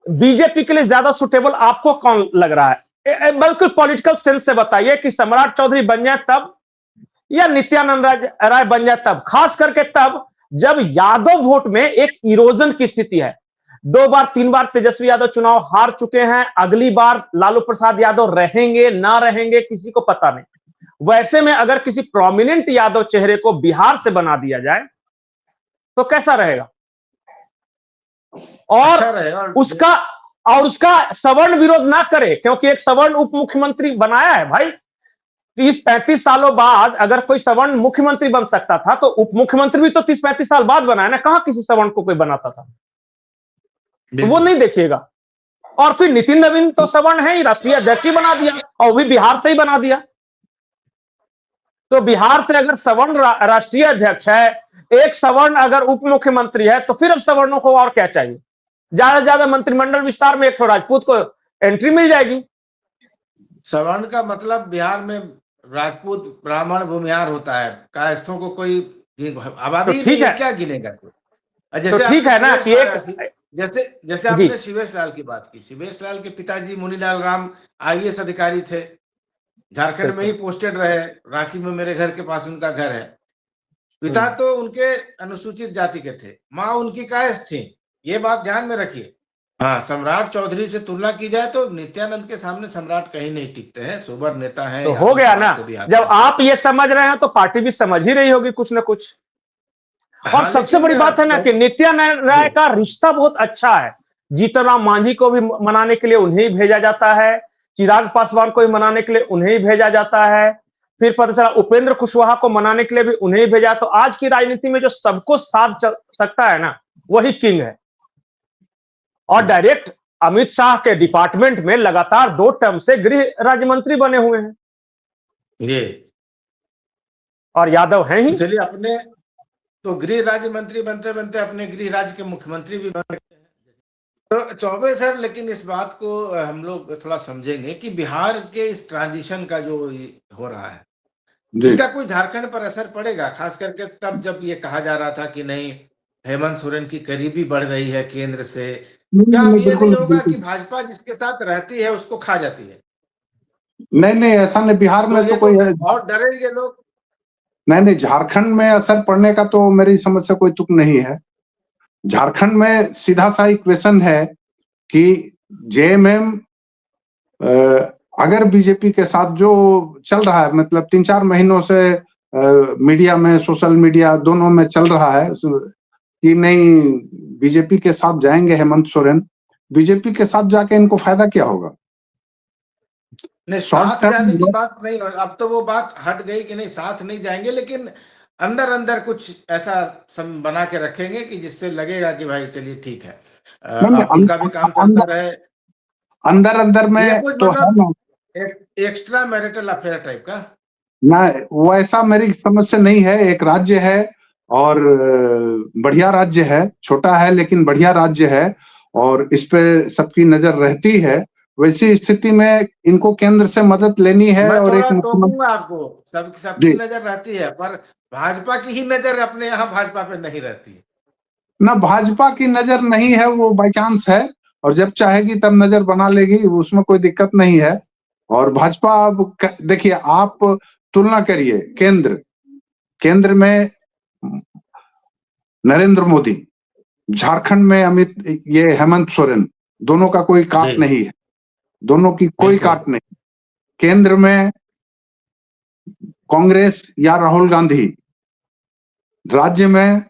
बीजेपी के लिए ज्यादा सुटेबल आपको कौन लग रहा है? बिल्कुल पॉलिटिकल सेंस से बताइए कि सम्राट चौधरी बन जाए तब या नित्यानंद राय बन जाए तब, खास करके तब जब यादव वोट में एक इरोजन की स्थिति है। 2 बार 3 बार तेजस्वी यादव चुनाव हार चुके हैं, अगली बार लालू प्रसाद यादव रहेंगे ना रहेंगे किसी को पता नहीं। वैसे में अगर किसी प्रोमिनेंट यादव चेहरे को बिहार से बना दिया जाए तो कैसा रहेगा? और अच्छा रहेगा। उसका सवर्ण विरोध ना करे, क्योंकि एक सवर्ण उप मुख्यमंत्री बनाया है भाई। 30-35 सालों बाद अगर कोई सवर्ण मुख्यमंत्री बन सकता था तो उप मुख्यमंत्री भी तो 30-35 साल बाद बनाया ना, कहां किसी सवर्ण को कोई बनाता था? तो वो नहीं देखिएगा। और फिर नितिन नवीन तो सवर्ण है ही, राष्ट्रीय अध्यक्ष ही बना दिया और भी बिहार से ही बना दिया। तो बिहार से अगर सवर्ण राष्ट्रीय अध्यक्ष है, एक सवर्ण अगर उप मुख्यमंत्री है, तो फिर अब सवर्णों को और क्या चाहिए? ज्यादा से ज्यादा मंत्रिमंडल विस्तार में एक तो राजपूत को एंट्री मिल जाएगी। सवर्ण का मतलब बिहार में राजपूत, ब्राह्मण, भूमिहार होता है, कायस्थों को कोई आबादी तो नहीं ठीक है, है, क्या गिनेगा? तो ठीक है ना कि जैसे आपने शिवेश लाल की बात की, शिवेश लाल के पिताजी मुनीलाल राम आईएएस अधिकारी थे, झारखंड में ही पोस्टेड रहे, रांची में मेरे घर के पास उनका घर है। पिता तो उनके अनुसूचित जाति के थे, माँ उनकी कायस्थ थी, ये बात ध्यान में रखिए। हाँ, सम्राट चौधरी से तुलना की जाए तो नित्यानंद के सामने सम्राट कहीं नहीं टिकते हैं, सोबर नेता हैं। तो हो गया ना, जब आप ये समझ रहे हैं तो पार्टी भी समझ ही रही होगी कुछ ना कुछ। और हाँ, सबसे बड़ी बात है ना कि नित्यानंद राय का रिश्ता बहुत अच्छा है। जीतन राम मांझी को भी मनाने के लिए उन्हें ही भेजा जाता है, चिराग पासवान को भी मनाने के लिए उन्हें ही भेजा जाता है, फिर पता चला उपेंद्र कुशवाहा को मनाने के लिए भी उन्हें ही भेजा। तो आज की राजनीति में जो सबको साथ चल सकता है ना, वही किंग है। और डायरेक्ट अमित शाह के डिपार्टमेंट में लगातार 2 टर्म से गृह राज्य मंत्री बने हुए हैं। और यादव हैं ही। चलिए, अपने तो गृह राज्य मंत्री बनते बनते अपने गृह राज्य के मुख्यमंत्री भी बन गए हैं। तो चौबे सर, लेकिन इस बात को हम लोग थोड़ा समझेंगे कि बिहार के इस ट्रांजिशन का जो हो रहा है, जी इसका कोई झारखंड पर असर पड़ेगा? खास करके तब जब ये कहा जा रहा था कि नहीं, हेमंत सोरेन की करीबी बढ़ रही है केंद्र से, क्या अब ये नहीं बिल्कुल होगा बिल्कुल कि भाजपा जिसके साथ रहती है उसको खा जाती है? नहीं नहीं, ऐसा नहीं, बिहार तो में तो ये तो कोई और डरेंगे लोग। नहीं नहीं, झारखंड में असर पड़ने का तो मेरी समझ से कोई तुक नहीं है। झारखंड में सीधा सा इक्वेशन है कि जेएमएम अगर बीजेपी के साथ जो चल रहा है, मतलब 3-4 महीनों से मीडिया में, सोशल मीडिया दोनों में चल रहा है कि नहीं बीजेपी के साथ जाएंगे हेमंत सोरेन, बीजेपी के साथ जाके इनको फायदा क्या होगा? नहीं, शॉर्ट साथ जाने की टर्म बात नहीं, अब तो वो बात हट गई कि नहीं साथ नहीं जाएंगे, लेकिन अंदर अंदर कुछ ऐसा बना के रखेंगे कि जिससे लगेगा कि भाई चलिए ठीक है, अब उनका भी काम चलता रहे। अंदर अंदर ये में कुछ तो है मतलब ना। एक्स्ट्रा मैरिटल अफेयर टाइप का? ना, वैसा मेरी समझ से नहीं है। एक राज्य है और बढ़िया राज्य है, छोटा है लेकिन बढ़िया राज्य है, और इस पे सबकी नजर रहती है। वैसी स्थिति में इनको केंद्र से मदद लेनी है मैं और एक थोड़ा मुख्यमंत्री। टोकूंगा आपको, सबकी जी, नजर रहती है, पर भाजपा की ही नजर अपने यहाँ भाजपा पे नहीं रहती है। ना भाजपा की नजर नहीं है, वो बाई चांस है, और जब चाहेगी तब नजर बना लेगी, उसमें कोई दिक्कत नहीं है। और भाजपा अब देखिए, आप तुलना करिए, केंद्र में नरेंद्र मोदी, झारखंड में ये हेमंत सोरेन, दोनों का कोई काट जी, नहीं है, दोनों की कोई बिल्कुल। काट नहीं। केंद्र में कांग्रेस या राहुल गांधी, राज्य में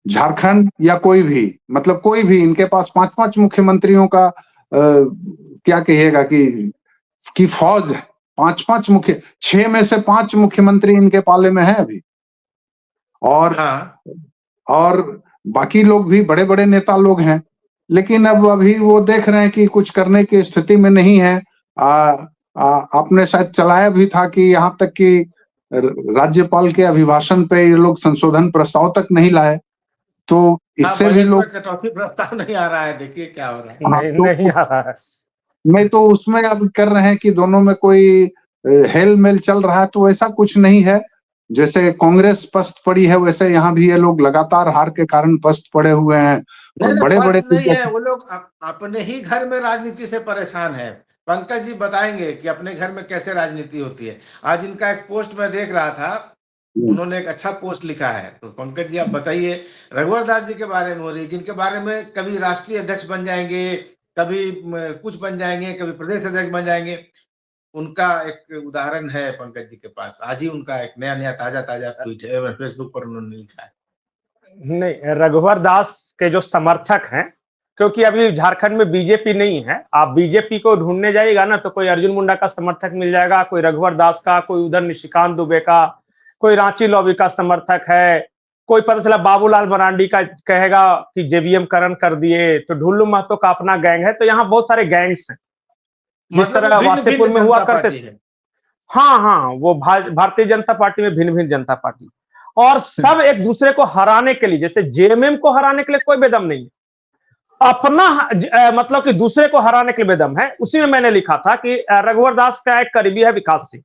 झारखंड या कोई भी, मतलब कोई भी, इनके पास 5-5 मुख्यमंत्रियों का क्या कहिएगा कि फौज है। 5-5 मुख्य, 6 में से 5 मुख्यमंत्री इनके पाले में है अभी। और हाँ, और बाकी लोग भी बड़े बड़े नेता लोग हैं, लेकिन अब अभी वो देख रहे हैं कि कुछ करने की स्थिति में नहीं है। आपने शायद चलाया भी था कि यहाँ तक कि राज्यपाल के अभिभाषण पे ये लोग संशोधन प्रस्ताव तक नहीं लाए, तो हाँ, इससे भी बजट लोग में कटौती प्रस्ताव नहीं आ रहा है, देखिए क्या हो रहा है। हाँ, नहीं तो नहीं आ रहा है। नहीं, तो उसमें अब कर रहे हैं कि दोनों में कोई हेल मेल चल रहा है, तो ऐसा कुछ नहीं है। जैसे कांग्रेस पस्त पड़ी है, वैसे यहाँ भी ये लोग लगातार हार के कारण पस्त पड़े हुए हैं, नहीं और नहीं, बड़े बड़े पस्त नहीं है, वो लोग अपने ही घर में राजनीति से परेशान है। पंकज जी बताएंगे कि अपने घर में कैसे राजनीति होती है। आज इनका एक पोस्ट मैं देख रहा था, उन्होंने एक अच्छा पोस्ट लिखा है, तो पंकज जी आप बताइए। रघुवर दास जी के बारे में हो रही, जिनके बारे में कभी राष्ट्रीय अध्यक्ष बन जाएंगे, कभी कुछ बन जाएंगे, कभी प्रदेश अध्यक्ष बन जाएंगे। उनका एक उदाहरण है पंकज जी के पास, आज ही उनका एक नया नया ताजा ताजा ट्वीट है, फेसबुक पर उन्होंने लिखा है। नहीं, रघुवर दास के जो समर्थक हैं, क्योंकि अभी झारखंड में बीजेपी नहीं है, आप बीजेपी को ढूंढने जाइएगा ना तो कोई अर्जुन मुंडा का समर्थक मिल जाएगा, कोई रघुवर दास का, कोई उधर निशिकांत दुबे का, कोई रांची लॉबी का समर्थक है, कोई पता चला बाबूलाल मरांडी का कहेगा कि जेबीएम करण कर दिए, तो ढुल्लू महतो का अपना गैंग है। तो यहाँ बहुत सारे गैंग्स हैं, जिस मतलब वो तरह भिन्न वासेपुर भिन्न में हुआ जनता करते पार्टी थे। है। हाँ हाँ, वो भारतीय जनता पार्टी में भिन्न भिन्न जनता पार्टी, और सब एक दूसरे को हराने के लिए, जैसे जेएमएम को हराने के लिए कोई बेदम नहीं है, अपना मतलब कि दूसरे को हराने के लिए बेदम है। उसी में मैंने लिखा था कि रघुवर दास का एक करीबी है विकास सिंह,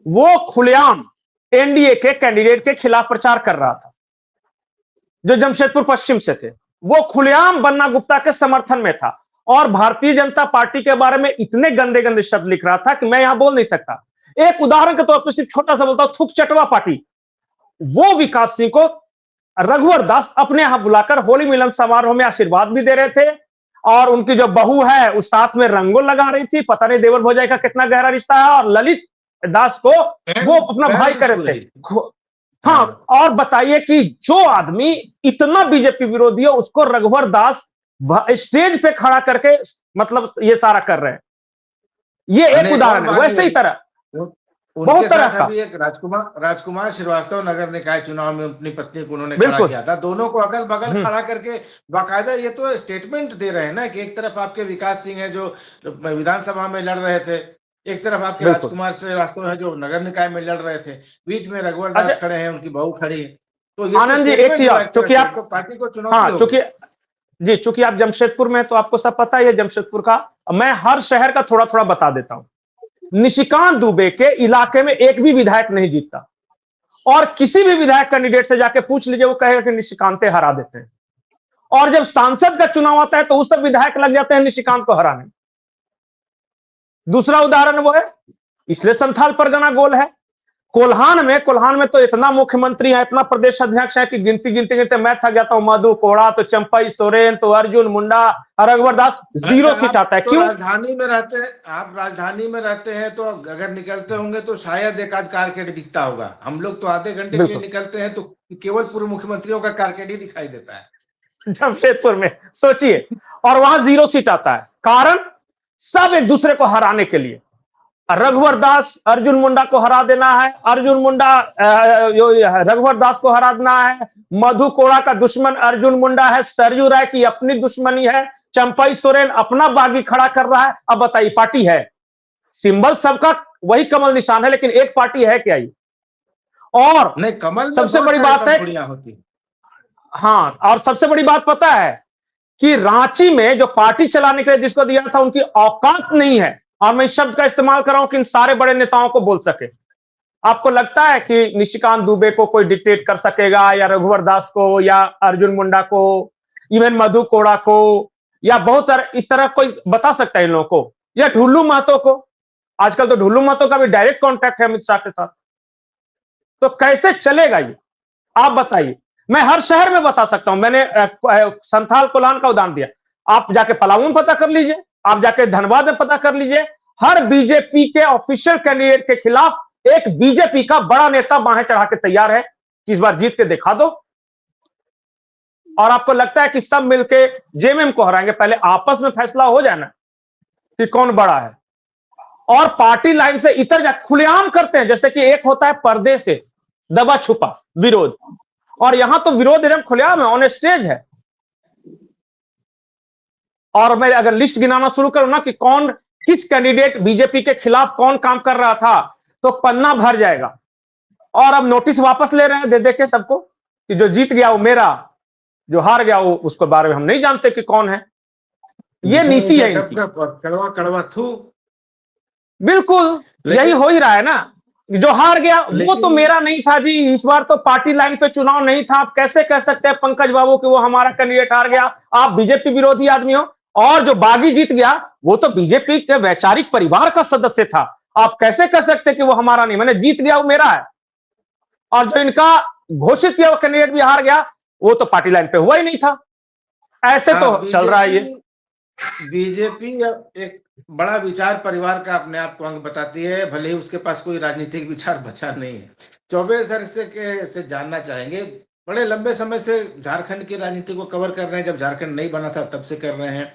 वो खुलेआम एनडीए के कैंडिडेट के खिलाफ प्रचार कर रहा था, जो जमशेदपुर पश्चिम से थे। वो खुलेआम बन्ना गुप्ता के समर्थन में था, और भारतीय जनता पार्टी के बारे में इतने गंदे गंदे शब्द लिख रहा था कि मैं यहां बोल नहीं सकता। एक उदाहरण के तौर पर सिर्फ छोटा सा बोलता हूं, थुक चटवा पार्टी, वो विकास सिंह को रघुवर दास अपने यहां बुलाकर होली मिलन समारोह में आशीर्वाद भी दे रहे थे, और उनकी जो बहू है उस साथ में रंगों लगा रही थी। पता नहीं देवर भौजाई का कितना गहरा रिश्ता है, और ललित दास को वो अपना पैर भाई भी कर छू रहे रही थे। थी। हाँ, हाँ। और बताइए कि जो आदमी इतना बीजेपी विरोधी है, उसको रघुवर दास स्टेज पे खड़ा करके मतलब ये सारा कर रहे हैं। ये एक एक और उदाहरण है, बात वैसे ही तरह उनके बहुत तरह साथ का। अभी एक राजकुमार श्रीवास्तव नगर निकाय चुनाव में अपनी पत्नी को उन्होंने खड़ा बिल्कुल। किया था, दोनों को अगल बगल खड़ा करके बाकायदा ये तो स्टेटमेंट दे रहे हैं ना कि एक तरफ आपके विकास सिंह है जो विधानसभा में लड़ रहे थे, एक तरफ आपके बिल्कुल। राजकुमार श्रीवास्तव है जो नगर निकाय में लड़ रहे थे, बीच में रघुवर दास अच्छा खड़े हैं, उनकी बहू खड़ी है। तो ये तो आनंद जी, एक स्टेटमेंट चीज हुआ और, एक तरह चूंकि से, आप, तो पार्टी को चुनौती हाँ हो चूंकि गई। जी, चूंकि आप जमशेदपुर में, तो आपको सब पता ही है जमशेदपुर का। मैं हर शहर का थोड़ा थोड़ा बता देता हूं। निशिकांत दुबे के इलाके में एक भी विधायक नहीं जीतता, और किसी भी विधायक कैंडिडेट से जाके पूछ लीजिए, वो कहेगा कि निशिकांते हरा देते हैं। और जब सांसद का चुनाव आता है तो उस सब विधायक लग जाते हैं निशिकांत को हराने। दूसरा उदाहरण वो है, इसलिए संथाल परगना गोल है। कोल्हान में तो इतना मुख्यमंत्री है, इतना प्रदेश अध्यक्ष है कि गिनती गिनते गिनते मैं थक जाता हूं। मधु कोड़ा, तो चंपई सोरेन, तो अर्जुन मुंडा, रघुवर दास, 0 सीट आता है। तो क्यों? राजधानी में रहते हैं, आप राजधानी में रहते हैं, तो अगर निकलते होंगे तो शायद एक आध कारकेड दिखता होगा। हम लोग तो आधे घंटे के लिए बिल्कुल। निकलते हैं तो केवल पूर्व मुख्यमंत्रियों का कारकेड ही दिखाई देता है। जमशेदपुर में सोचिए, और वहां 0 सीट आता है। कारण, सब एक दूसरे को हराने के लिए। रघुवर दास अर्जुन मुंडा को हरा देना है, अर्जुन मुंडा रघुवर दास को हरा देना है। मधु कोड़ा का दुश्मन अर्जुन मुंडा है, सरयू राय की अपनी दुश्मनी है, चंपई सोरेन अपना बागी खड़ा कर रहा है। अब बताइए, पार्टी है? सिंबल सबका वही कमल निशान है, लेकिन एक पार्टी है क्या ये? और नहीं, कमल में सबसे बहुत बड़ी सारी बात है, पंखुड़ियां होती हैं। हाँ, और सबसे बड़ी बात पता है कि रांची में जो पार्टी चलाने के लिए जिसको दिया था, उनकी औकात नहीं है। और मैं इस शब्द का इस्तेमाल कर रहा हूं कि इन सारे बड़े नेताओं को बोल सके। आपको लगता है कि निशिकांत दुबे को कोई डिक्टेट कर सकेगा, या रघुवर दास को, या अर्जुन मुंडा को, इवन मधु कोड़ा को, या बहुत सारे इस तरह कोई बता सकता है इन लोगों को, या ढुल्लू महतो को? आजकल तो ढुल्लू महतो का भी डायरेक्ट कॉन्टैक्ट है अमित शाह के साथ। तो कैसे चलेगा ये, आप बताइए। मैं हर शहर में बता सकता हूं। मैंने संथाल कोल्हान का उदाहरण दिया, आप जाके पलामू में पता कर लीजिए, आप जाके धनबाद में पता कर लीजिए। हर बीजेपी के ऑफिशियल कैंडिडेट के खिलाफ एक बीजेपी का बड़ा नेता बाहें चढ़ा के तैयार है कि इस बार जीत के दिखा दो। और आपको लगता है कि सब मिलके जेएमएम को हराएंगे? पहले आपस में फैसला हो जाए ना कि कौन बड़ा है। और पार्टी लाइन से इतर खुलेआम करते हैं, जैसे कि एक होता है पर्दे से दबा छुपा विरोध, और यहां तो विरोध एकदम खुलेआम है, ऑन स्टेज है। और मैं अगर लिस्ट गिनाना शुरू करूं ना कि कौन किस कैंडिडेट बीजेपी के खिलाफ कौन काम कर रहा था, तो पन्ना भर जाएगा। और अब नोटिस वापस ले रहे हैं दे के सबको कि जो जीत गया वो मेरा, जो हार गया वो उसके बारे में हम नहीं जानते कि कौन है। ये नीति है इनकी। कड़वा कड़वा थू। बिल्कुल यही हो ही रहा है ना। जो हार गया वो तो मेरा नहीं था जी, इस बार तो पार्टी लाइन पे चुनाव नहीं था। आप कैसे कह सकते हैं पंकज बाबू कि वो हमारा कैंडिडेट हार गया? आप बीजेपी विरोधी आदमी हो। और जो बागी जीत गया वो तो बीजेपी के वैचारिक परिवार का सदस्य था। आप कैसे कह सकते हैं कि वो हमारा नहीं? मैंने जीत गया वो मेरा है। और जो इनका घोषित किया वो कैंडिडेट भी हार गया, वो तो पार्टी लाइन पे हुआ ही नहीं था। ऐसे तो चल रहा है ये। बीजेपी एक बड़ा विचार परिवार का अपने आप को अंग बताती है, भले ही उसके पास कोई राजनीतिक विचार बचा नहीं है। चौबे सर से जानना चाहेंगे, बड़े लंबे समय से झारखंड की राजनीति को कवर कर रहे हैं, जब झारखंड नहीं बना था तब से कर रहे हैं,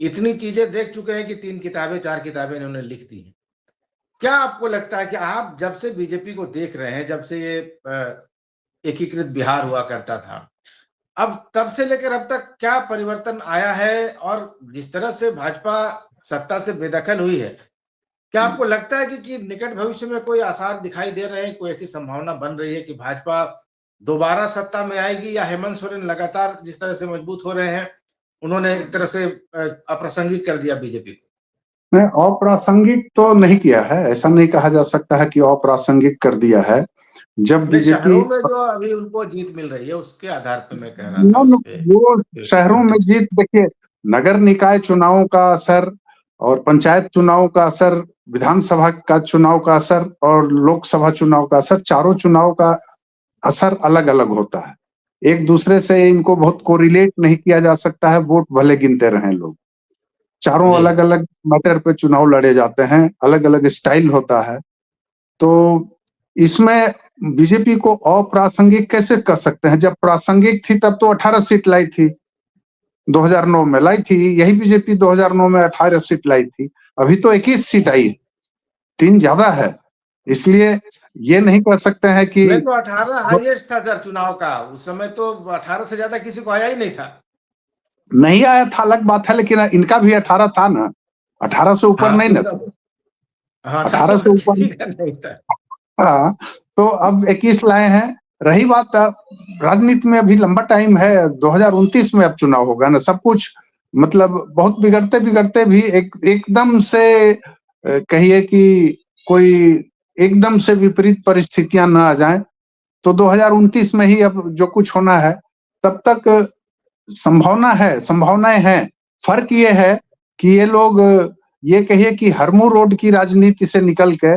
इतनी चीजें देख चुके हैं कि 3 किताबें 4 किताबें इन्होंने लिख दी हैं। क्या आपको लगता है कि आप जब से बीजेपी को देख रहे हैं, जब से ये एकीकृत बिहार हुआ करता था, अब तब से लेकर अब तक क्या परिवर्तन आया है? और जिस तरह से भाजपा सत्ता से बेदखल हुई है, क्या आपको लगता है कि निकट भविष्य में कोई आसार दिखाई दे रहे हैं, कोई ऐसी संभावना बन रही है कि भाजपा दोबारा सत्ता में आएगी? या हेमंत सोरेन लगातार जिस तरह से मजबूत हो रहे हैं, उन्होंने एक तरह से अप्रासंगिक कर दिया बीजेपी को? नहीं, अप्रासंगिक तो नहीं किया है, ऐसा नहीं कहा जा सकता है कि अप्रासंगिक कर दिया है। जब बीजेपी शहरों में जो अभी उनको जीत मिल रही है उसके आधार पर मैं कह रहा था। वो शहरों में जीत, देखिए नगर निकाय चुनावों का असर और पंचायत चुनाव का असर, विधानसभा का चुनाव का असर और लोकसभा चुनाव का असर, चारों चुनाव का असर अलग अलग होता है। एक दूसरे से इनको बहुत कोरिलेट नहीं किया जा सकता है। वोट भले गिनते रहें लोग, चारों अलग अलग मैटर पे चुनाव लड़े जाते हैं, अलग अलग स्टाइल होता है। तो इसमें बीजेपी को अप्रासंगिक कैसे कर सकते हैं? जब प्रासंगिक थी तब तो 18 सीट लाई थी, 2009 में लाई थी। यही बीजेपी 2009 में 18 सीट लाई थी। अभी तो 21 सीट आई, 3 ज्यादा है। इसलिए ये नहीं कह सकते हैं कि तो 18 हाईएस्ट था सर चुनाव का। उस समय तो 18 से ज्यादा किसी को आया ही नहीं था। नहीं आया था अलग बात है, लेकिन इनका भी 18 था ना, 18 से ऊपर नहीं ना था। हाँ 18 से ऊपर नहीं था। हाँ, तो अब 21 लाए हैं। रही बात राजनीति में अभी लंबा टाइम है, 2029 में अब चुनाव होगा ना, सब कुछ मतलब बहुत बिगड़ते बिगड़ते भी एकदम से कहिए कि कोई एकदम से विपरीत परिस्थितियां ना आ जाएं, तो 2029 में ही अब जो कुछ होना है, तब तक संभावनाएं हैं। फर्क ये है कि ये लोग ये कहिए कि हरमू रोड की राजनीति से निकल के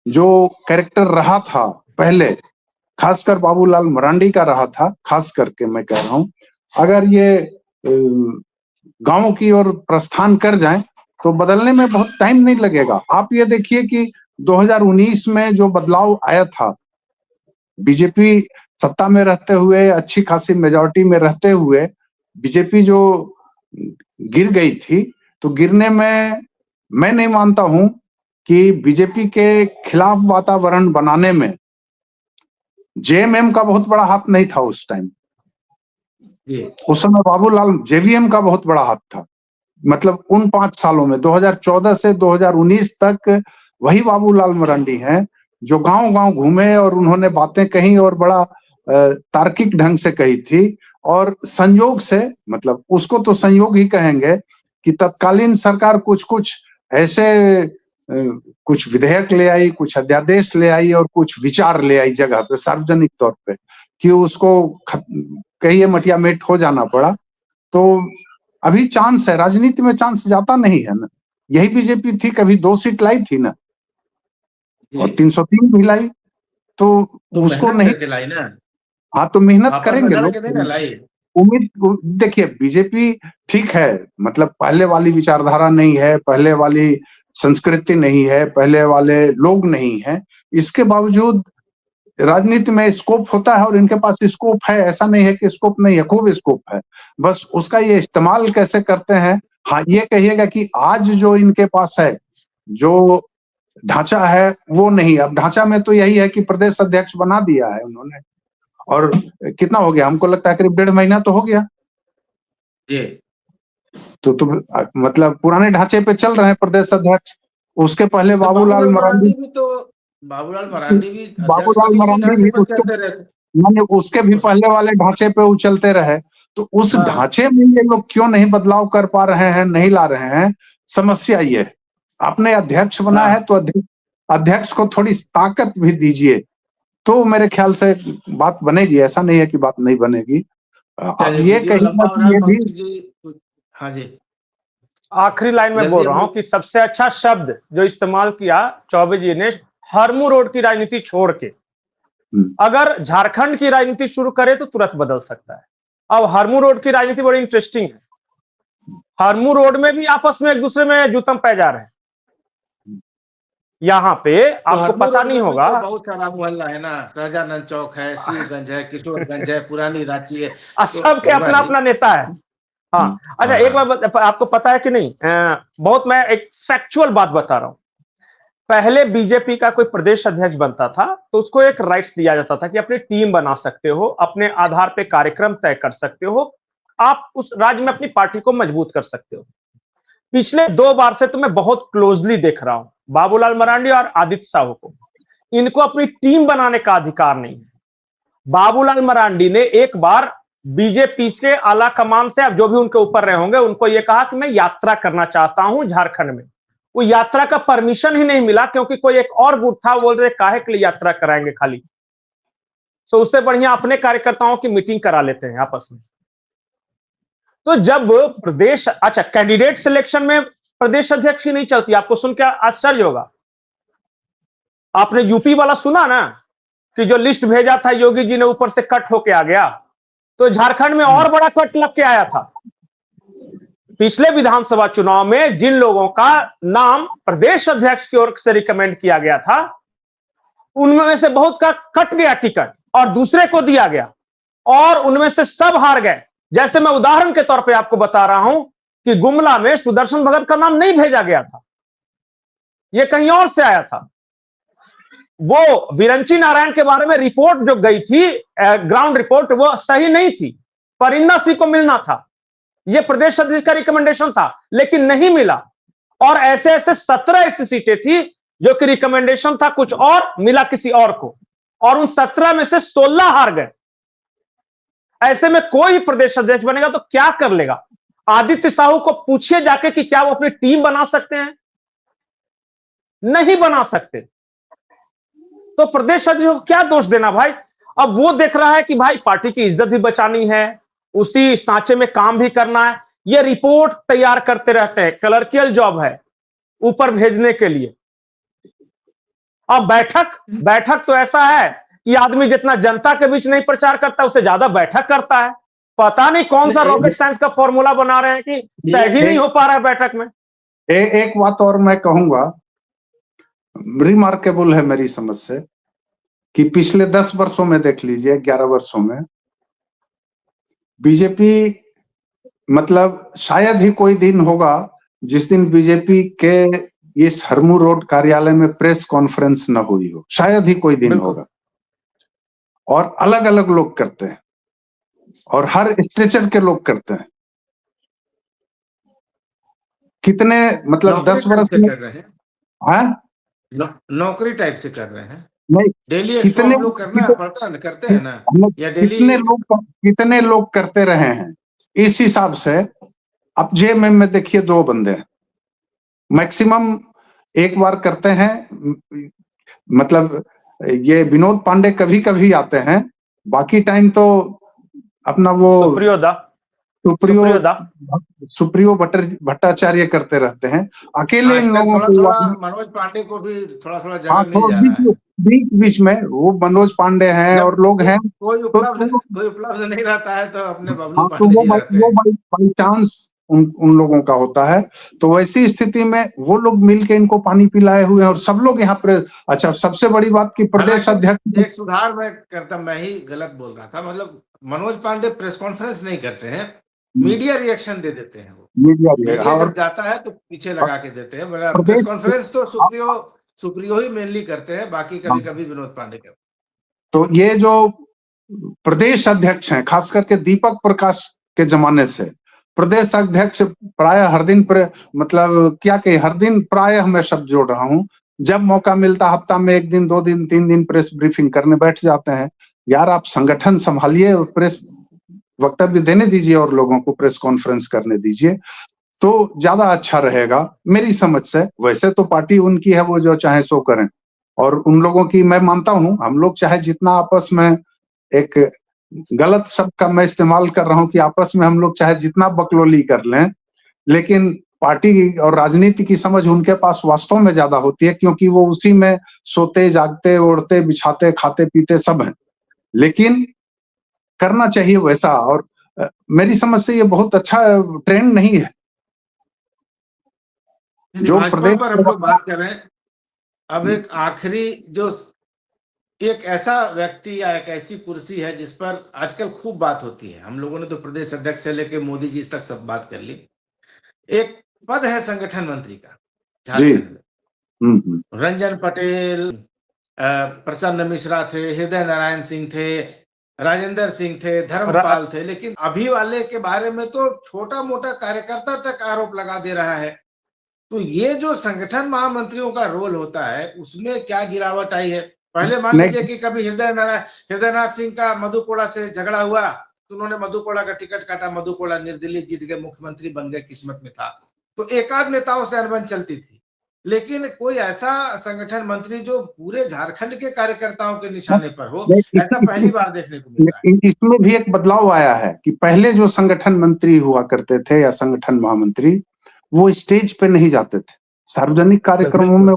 जो कैरेक्टर रहा था पहले, खासकर बाबूलाल मरांडी का रहा था, खास करके मैं कह रहा हूं, अगर ये गांव की ओर प्रस्थान कर जाएं तो बदलने में बहुत टाइम नहीं लगेगा। आप ये देखिए कि 2019 में जो बदलाव आया था, बीजेपी सत्ता में रहते हुए, अच्छी खासी मेजॉरिटी में रहते हुए बीजेपी जो गिर गई थी, तो गिरने में मैं नहीं मानता हूं कि बीजेपी के खिलाफ वातावरण बनाने में जेएमएम का बहुत बड़ा हाथ नहीं था उस टाइम। उस समय बाबूलाल जेवीएम का बहुत बड़ा हाथ था। मतलब उन 5 सालों में 2014 से 2019 तक वही बाबूलाल मरांडी हैं जो गांव-गांव घूमे और उन्होंने बातें कही और बड़ा तार्किक ढंग से कही थी। और संयोग से, मतलब उसको तो संयोग ही कहेंगे कि तत्कालीन सरकार कुछ-कुछ ऐसे कुछ विधेयक ले आई, कुछ अध्यादेश ले आई और कुछ विचार ले आई जगह पे, सार्वजनिक तौर पे, कि उसको कहिए मटियामेट हो जाना पड़ा। तो अभी चांस है, राजनीति में चांस जाता नहीं है ना। यही बीजेपी थी, कभी 2 सीट लाई थी ना, और 303 भी लाई, तो उसको नहीं करके लाई ना। हाँ, तो मेहनत करेंगे लोग। लाई उम्मीद देखिए, बीजेपी ठीक है, मतलब पहले वाली विचारधारा नहीं है, पहले वाली संस्कृति नहीं है, पहले वाले लोग नहीं है। इसके बावजूद राजनीति में स्कोप होता है और इनके पास स्कोप है, ऐसा नहीं है कि स्कोप नहीं है, खूब स्कोप है। बस उसका ये इस्तेमाल कैसे करते हैं। हाँ, ये कहिएगा कि आज जो इनके पास है, जो ढांचा है, वो नहीं। अब ढांचा में तो यही है कि प्रदेश अध्यक्ष बना दिया है उन्होंने, और कितना हो गया, हमको लगता है करीब 1.5 महीना तो हो गया। तो मतलब पुराने ढांचे पे चल रहे हैं प्रदेश अध्यक्ष। उसके पहले बाबूलाल मरांडी भी मैंने उसके भी पहले वाले ढांचे पे उछलते रहे। तो उस ढांचे में ये लोग क्यों नहीं बदलाव कर पा रहे हैं, नहीं ला रहे हैं, समस्या ये। आपने अध्यक्ष बना है तो अध्यक्ष को थोड़ी ताकत भी दीजिए, तो मेरे ख्याल से बात बनेगी। ऐसा नहीं है कि बात नहीं बनेगी। अब ये हाँ जी, आखिरी लाइन में बोल रहा हूं कि सबसे अच्छा शब्द जो इस्तेमाल किया चौबे जी ने, हरमू रोड की राजनीति छोड़ के अगर झारखंड की राजनीति शुरू करे तो तुरंत बदल सकता है। अब हरमू रोड की राजनीति बड़ी इंटरेस्टिंग है। हरमू रोड में भी आपस में एक दूसरे में जूतम पै जा रहे हैं। यहाँ पे आपको पता नहीं होगा, तो बहुत सारा मोहल्ला है ना, सहजानंद चौक है, शिवगंज है, किशोरगंज है, पुरानी रांची है, सबके अपना अपना नेता है। हाँ, अच्छा एक बार आपको पता है कि नहीं, बहुत मैं एक फैक्चुअल बात बता रहा हूं। पहले बीजेपी का कोई प्रदेश अध्यक्ष बनता था तो उसको एक राइट्स दिया जाता था कि अपनी टीम बना सकते हो, अपने आधार पे कार्यक्रम तय कर सकते हो, आप उस राज्य में अपनी पार्टी को मजबूत कर सकते हो। पिछले 2 बार से तो मैं बहुत क्लोजली देख रहा हूं बाबूलाल मरांडी और आदित्य साहू को। इनको अपनी टीम बनाने का अधिकार नहीं है। बाबूलाल मरांडी ने एक बार बीजेपी के आला कमान से, अब जो भी उनके ऊपर रहे होंगे, उनको यह कहा कि मैं यात्रा करना चाहता हूं झारखंड में। वो यात्रा का परमिशन ही नहीं मिला, क्योंकि कोई एक और गुट था, बोल रहे काहे के लिए यात्रा कराएंगे खाली। तो उससे बढ़िया अपने कार्यकर्ताओं की मीटिंग करा लेते हैं आपस में। तो जब प्रदेश, अच्छा कैंडिडेट सिलेक्शन में प्रदेश अध्यक्ष ही नहीं चलती, आपको सुन के आश्चर्य होगा। आपने यूपी वाला सुना ना कि जो लिस्ट भेजा था योगी जी ने, ऊपर से कट होके आ गया। तो झारखंड में और बड़ा कट लग के आया था। पिछले विधानसभा चुनाव में जिन लोगों का नाम प्रदेश अध्यक्ष की ओर से रिकमेंड किया गया था, उनमें से बहुत का कट गया टिकट और दूसरे को दिया गया, और उनमें से सब हार गए। जैसे मैं उदाहरण के तौर पे आपको बता रहा हूं कि गुमला में सुदर्शन भगत का नाम नहीं भेजा गया था, यह कहीं और से आया था। वो विरंची नारायण के बारे में रिपोर्ट जो गई थी, ग्राउंड रिपोर्ट, वो सही नहीं थी। परिंदा सिंह को मिलना था, यह प्रदेश अध्यक्ष का रिकमेंडेशन था, लेकिन नहीं मिला। और ऐसे ऐसे 17 ऐसी सीटें थी जो कि रिकमेंडेशन था कुछ और, मिला किसी और को, और उन 17 में से 16 हार गए। ऐसे में कोई प्रदेश अध्यक्ष बनेगा तो क्या कर लेगा? आदित्य साहू को पूछिए जाके कि क्या वो अपनी टीम बना सकते हैं? नहीं बना सकते। तो प्रदेश अध्यक्ष को क्या दोष देना भाई? अब वो देख रहा है कि भाई पार्टी की इज्जत भी बचानी है, उसी सांचे में काम भी करना है। ये रिपोर्ट तैयार करते रहते हैं, क्लर्कियल जॉब है ऊपर भेजने के लिए। अब बैठक तो ऐसा है कि आदमी जितना जनता के बीच नहीं प्रचार करता, उससे ज्यादा बैठक करता है। पता नहीं कौन सा रॉकेट साइंस का फॉर्मूला बना रहे हैं कि तय ही नहीं हो पा रहा है बैठक में। एक बात और मैं कहूंगा, रिमार्केबल है मेरी समझ से, कि पिछले 10 वर्षों में देख लीजिए, 11 वर्षों में बीजेपी, मतलब शायद ही कोई दिन होगा जिस दिन बीजेपी के इस हरमू रोड कार्यालय में प्रेस कॉन्फ्रेंस न हुई हो। शायद ही कोई दिन होगा। और अलग अलग लोग करते हैं और हर स्टेचर के लोग करते हैं। कितने, मतलब 10 वर्ष से कर रहे हैं। हाँ, नौकरी टाइप से कर रहे हैं। नहीं, डेली कितने लोग करना पड़ता है, करते हैं ना, या डेली कितने लोग करते रहे हैं। इस हिसाब से अब जेएमएम में देखिए 2 बंदे मैक्सिमम एक बार करते हैं। मतलब ये विनोद पांडे कभी कभी आते हैं, बाकी टाइम तो अपना वो सुप्रियो भट्टाचार्य करते रहते हैं। अकेले इन लोगों को मनोज पांडे को भी थोड़ा जगह मिल जा रहा है बीच में। वो मनोज पांडे हैं और लोग हैं, कोई उपलब्ध नहीं रहता है तो अपने बबलू पांडे तो वो बाई चांस उन लोगों का होता है। तो वैसी स्थिति में वो लोग मिलके इनको पानी पिलाए हुए हैं और सब लोग यहाँ पर। अच्छा, सबसे बड़ी बात की प्रदेश अध्यक्ष, एक सुधार मैं करता, मैं ही गलत बोल रहा था। मतलब मनोज पांडे प्रेस कॉन्फ्रेंस नहीं करते हैं, मीडिया रिएक्शन दे देते हैं। वो मीडिया जब जाता है तो पीछे लगा के देते हैं। प्रेस कॉन्फ्रेंस तो सुप्रियो ही मेनली करते हैं, बाकी कभी कभी विनोद पांडे करते हैं। तो ये जो प्रदेश अध्यक्ष हैं, खास करके दीपक प्रकाश के जमाने से प्रदेश अध्यक्ष प्राय हर दिन मतलब क्या कहे, हर दिन प्राय मैं शब्द जोड़ रहा हूं, जब मौका मिलता हफ्ता में 1 दिन 2 दिन 3 दिन प्रेस ब्रीफिंग करने बैठ जाते हैं। यार आप संगठन संभालिए, प्रेस वक्तव्य देने दीजिए और लोगों को प्रेस कॉन्फ्रेंस करने दीजिए, तो ज्यादा अच्छा रहेगा मेरी समझ से। वैसे तो पार्टी उनकी है, वो जो चाहे सो करें। और उन लोगों की मैं मानता हूं, हम लोग चाहे जितना आपस में, एक गलत शब्द का मैं इस्तेमाल कर रहा हूं कि आपस में हम लोग चाहे जितना बकलोली कर लें, लेकिन पार्टी और राजनीति की समझ उनके पास वास्तव में ज्यादा होती है, क्योंकि वो उसी में सोते जागते ओढ़ते बिछाते खाते पीते सब हैं। लेकिन करना चाहिए वैसा, और मेरी समझ से ये बहुत अच्छा ट्रेंड नहीं है जो प्रदेश पर हम लोग बात कर रहे हैं। अब एक आखिरी जो एक ऐसा व्यक्ति या एक ऐसी कुर्सी है जिस पर आजकल खूब बात होती है, हम लोगों ने तो प्रदेश अध्यक्ष से लेकर मोदी जी तक सब बात कर ली। एक पद है संगठन मंत्री का झारखंड में। रंजन पटेल, प्रसन्न मिश्रा थे, हृदय नारायण सिंह थे, राजेंद्र सिंह थे, धर्मपाल थे। लेकिन अभी वाले के बारे में तो छोटा मोटा कार्यकर्ता तक आरोप लगा दे रहा है। तो ये जो संगठन महामंत्रियों का रोल होता है, उसमें क्या गिरावट आई है? पहले मान लीजिए कि कभी हृदयनाथ सिंह का मधु कोड़ा से झगड़ा हुआ तो उन्होंने मधु कोड़ा का टिकट काटा, मधु कोड़ा निर्दलीय जीत गए, मुख्यमंत्री बन गए, किस्मत में था। तो एकाध नेताओं से अनबन चलती थी, लेकिन कोई ऐसा संगठन मंत्री जो पूरे झारखंड के कार्यकर्ताओं के निशाने पर हो, ऐसा पहली बार देखने को मिला है। इसमें भी एक बदलाव आया है कि पहले जो संगठन मंत्री हुआ करते थे या संगठन महामंत्री, वो स्टेज पे नहीं जाते थे, सार्वजनिक कार्यक्रमों में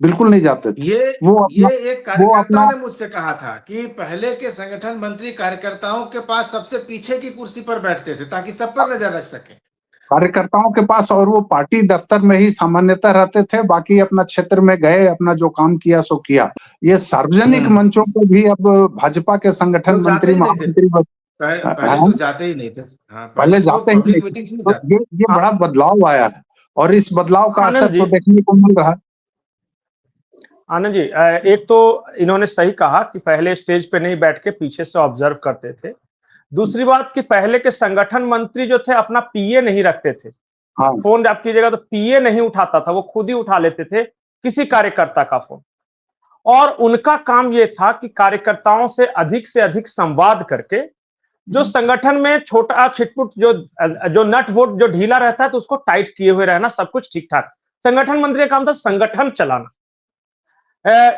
बिल्कुल नहीं जाते थे। ये एक कार्यकर्ता ने मुझसे कहा था कि पहले के संगठन मंत्री कार्यकर्ताओं के पास सबसे पीछे की कुर्सी पर बैठते थे ताकि सब पर नजर रख सके कार्यकर्ताओं के पास, और वो पार्टी दफ्तर में ही सामान्यतः रहते थे, बाकी अपना क्षेत्र में गए, अपना जो काम किया सो किया। ये सार्वजनिक मंचों पे भी अब भाजपा के संगठन मंत्री महामंत्री पहले तो जाते ही नहीं थे। पहले जाते ही नहीं थे। ये बड़ा बदलाव आया है और इस बदलाव का असर तो देखने को मिल रहा है। आनंद जी, एक तो इन्होंने सही कहा कि पहले स्टेज पे नहीं बैठ के पीछे से ऑब्जर्व करते थे। दूसरी बात कि पहले के संगठन मंत्री जो थे अपना पीए नहीं रखते थे। हाँ। फोन आप कीजिएगा तो पीए नहीं उठाता था, वो खुद ही उठा लेते थे किसी कार्यकर्ता का फोन, और उनका काम ये था कि कार्यकर्ताओं से अधिक संवाद करके जो संगठन में छोटा छिटपुट जो नट बोल्ट जो ढीला रहता है तो उसको टाइट किए हुए रहना, सब कुछ ठीक ठाक। संगठन मंत्री का काम था संगठन चलाना।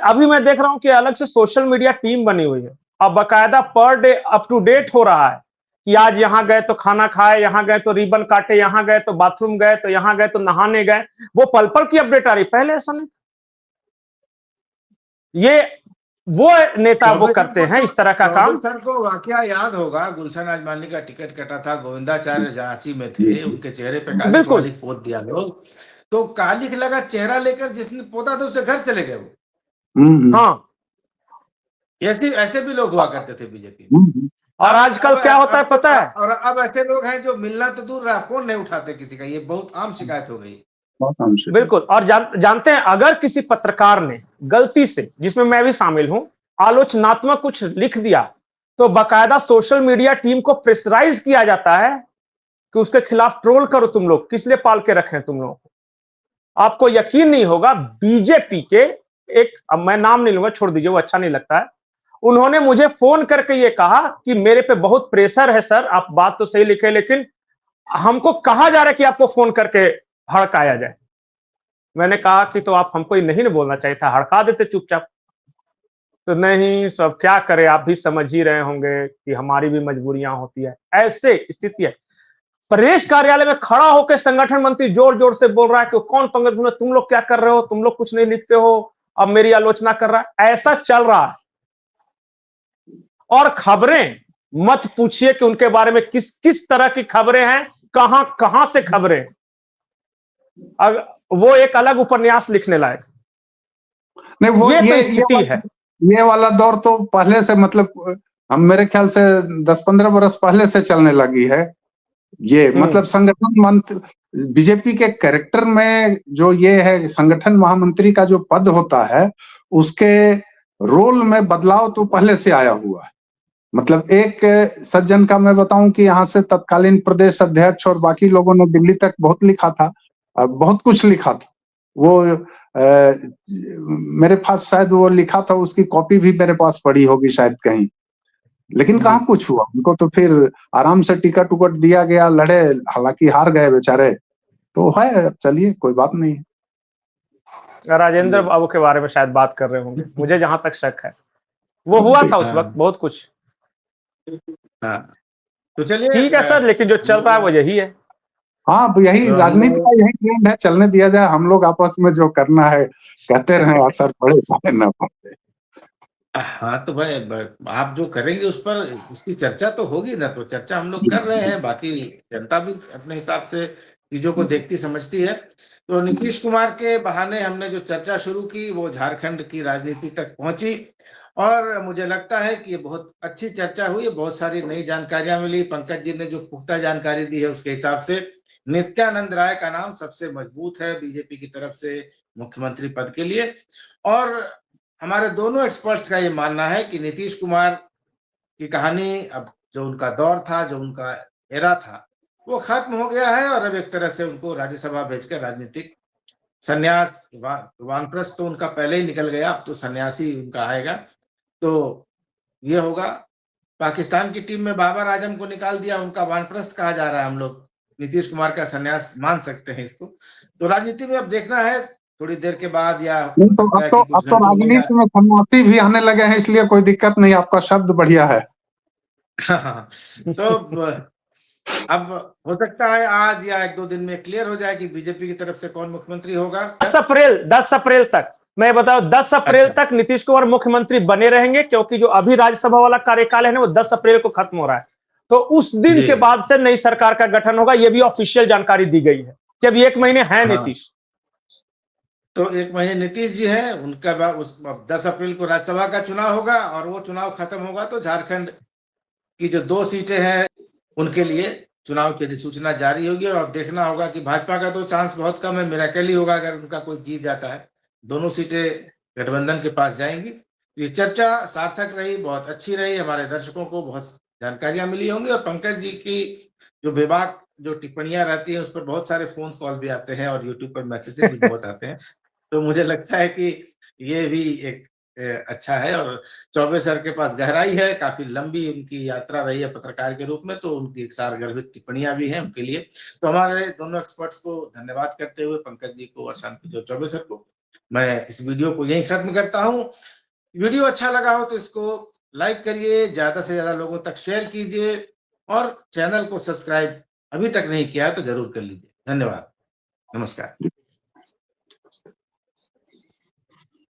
अभी मैं देख रहा हूं कि अलग से सोशल मीडिया टीम बनी हुई है, अब बकायदा per day up to date हो रहा है कि आज यहां गए तो खाना खाए, यहां गए तो रिबन काटे, यहां गए तो बाथरूम गए, तो यहां गए तो नहाने गए, वो पल पल की अपडेट आ रही। पहले ऐसा नहीं। ये वो नेता वो करते हैं इस तरह का काम। सर को वाकया याद होगा, गुलशन आजमानी का टिकट कटा था, गोविंदाचार्य रांची में थे, उनके चेहरे पे कालिख बिल्कुल। वालिख पोत दिया लोग, तो कालिख लगा चेहरा लेकर जिसने पोता था उससे घर चले गए वो। हाँ, ऐसे ऐसे भी लोग हुआ करते थे बीजेपी में। और आजकल क्या होता है पता है? और अब ऐसे लोग हैं जो मिलना तो दूर रहा, फोन नहीं उठाते किसी का, ये बहुत आम शिकायत हो गई। बिल्कुल। और जानते हैं, अगर किसी पत्रकार ने गलती से, जिसमें मैं भी शामिल हूं, आलोचनात्मक कुछ लिख दिया, तो बाकायदा सोशल मीडिया टीम को प्रेशराइज किया जाता है कि उसके खिलाफ ट्रोल करो। तुम लोग किस लिए पाल के रखे तुम लोगों को? आपको यकीन नहीं होगा, बीजेपी के एक, अब मैं नाम नहीं लूंगा, छोड़ दीजिए, वो अच्छा नहीं लगता है, उन्होंने मुझे फोन करके ये कहा कि मेरे पे बहुत प्रेशर है सर, आप बात तो सही लिखे लेकिन हमको कहा जा रहा है कि आपको फोन करके हड़काया जाए। मैंने कहा कि तो आप हमको ये नहीं बोलना चाहिए था, हड़का देते चुपचाप। तो नहीं, सब क्या करें, आप भी समझ ही रहे होंगे कि हमारी भी मजबूरियां होती है, ऐसे स्थिति है। प्रदेश कार्यालय में खड़ा होकर संगठन मंत्री जोर जोर से बोल रहा है कि कौन पंकज में, तुम लोग क्या कर रहे हो, तुम लोग कुछ नहीं लिखते हो, अब मेरी आलोचना कर रहा है। ऐसा चल रहा है। और खबरें मत पूछिए कि उनके बारे में किस किस तरह की खबरें हैं, कहां कहां से खबरें। वो एक अलग उपन्यास लिखने लायक। नहीं, वो ये स्थिति है। ये वाला दौर तो पहले से, मतलब हम मेरे ख्याल से 10-15 बरस पहले से चलने लगी है ये। मतलब संगठन मंत्री, बीजेपी के कैरेक्टर में जो ये है, संगठन महामंत्री का जो पद होता है उसके रोल में बदलाव तो पहले से आया हुआ है। मतलब एक सज्जन का मैं बताऊं कि यहाँ से तत्कालीन प्रदेश अध्यक्ष और बाकी लोगों ने दिल्ली तक बहुत लिखा था, बहुत कुछ लिखा था। वो मेरे पास शायद वो लिखा था, उसकी कॉपी भी मेरे पास पड़ी होगी शायद कहीं, लेकिन कहाँ कुछ हुआ। उनको तो फिर आराम से टिकट उकट दिया गया, लड़े, हालांकि हार गए बेचारे, तो है, चलिए कोई बात नहीं। राजेंद्र बाबू के बारे में शायद बात कर रहे होंगे, मुझे जहां तक शक है। वो हुआ था उस वक्त बहुत कुछ। तो चलिए, ठीक है सर, लेकिन जो चल रहा है वो यही है। हाँ, यही राजनीति का यही ट्रेंड है, चलने दिया जाए। हम लोग आपस में जो करना है कहते रहे, असर पड़े चाहे न पड़े। हाँ तो भाई, आप जो करेंगे उस पर उसकी चर्चा तो होगी ना, तो चर्चा हम लोग कर रहे हैं, बाकी जनता भी अपने हिसाब से चीजों को देखती समझती है। तो नीतीश कुमार के बहाने हमने जो चर्चा शुरू की वो झारखंड की राजनीति तक पहुंची, और मुझे लगता है कि ये बहुत अच्छी चर्चा हुई, बहुत सारी नई जानकारियां मिली। पंकज जी ने जो पुख्ता जानकारी दी है उसके हिसाब से नित्यानंद राय का नाम सबसे मजबूत है बीजेपी की तरफ से मुख्यमंत्री पद के लिए। और हमारे दोनों एक्सपर्ट्स का ये मानना है कि नीतीश कुमार की कहानी, अब जो उनका दौर था, जो उनका एरा था, वो खत्म हो गया है, और अब एक तरह से उनको राज्यसभा भेजकर राजनीतिक संन्यास, वानप्रस्थ तो उनका पहले ही निकल गया, अब तो सन्यासी उनका आएगा। तो ये होगा। पाकिस्तान की टीम में बाबर आजम को निकाल दिया, उनका वानप्रस्थ कहा जा रहा है, हम लोग नीतीश कुमार का संन्यास मान सकते हैं इसको। तो राजनीति में अब देखना है थोड़ी देर के बाद, या अब तो राजनीति में सन्यासी भी आने लगे हैं, इसलिए कोई दिक्कत नहीं, आपका शब्द बढ़िया है। तो अब हो सकता है आज या 1-2 दिन में क्लियर हो जाए कि बीजेपी की तरफ से कौन मुख्यमंत्री होगा। 10 अप्रैल तक मैं बताऊं, 10 अप्रैल तक नीतीश कुमार मुख्यमंत्री बने रहेंगे, क्योंकि जो अभी राज्यसभा वाला कार्यकाल है ना, वो 10 अप्रैल को खत्म हो रहा है। तो उस दिन के बाद से नई सरकार का गठन होगा। ये भी ऑफिशियल जानकारी दी गई है कि अभी 1 महीने है नीतीश। तो 1 महीने नीतीश जी हैं, उनका उस 10 अप्रैल को राज्यसभा का चुनाव होगा, और वो चुनाव खत्म होगा तो झारखंड की जो 2 सीटें हैं उनके लिए चुनाव की अधिसूचना जारी होगी। और देखना होगा कि भाजपा का तो चांस बहुत कम है, मिरेकल ही होगा अगर उनका कोई जीत जाता है, दोनों सीटें गठबंधन के पास जाएंगी। ये चर्चा सार्थक रही, बहुत अच्छी रही, हमारे दर्शकों को बहुत जानकारियां मिली होंगी। और पंकज जी की जो बेबाक जो टिप्पणियां रहती हैं उस पर बहुत सारे फोन कॉल भी आते हैं, और यूट्यूब पर मैसेजेस भी बहुत आते हैं। तो मुझे लगता है कि ये भी एक अच्छा है। और चौबे सर के पास गहराई है, काफी लंबी उनकी यात्रा रही है पत्रकार के रूप में, तो उनकी सारगर्भित टिप्पणियां भी हैं उनके लिए। तो हमारे दोनों एक्सपर्ट्स को धन्यवाद करते हुए, पंकज जी को और शांति जो चौबे सर को, मैं इस वीडियो को यहीं खत्म करता हूं। वीडियो अच्छा लगा हो तो इसको लाइक करिए, ज्यादा से ज्यादा लोगों तक शेयर कीजिए, और चैनल को सब्सक्राइब अभी तक नहीं किया है तो जरूर कर लीजिए। धन्यवाद, नमस्कार।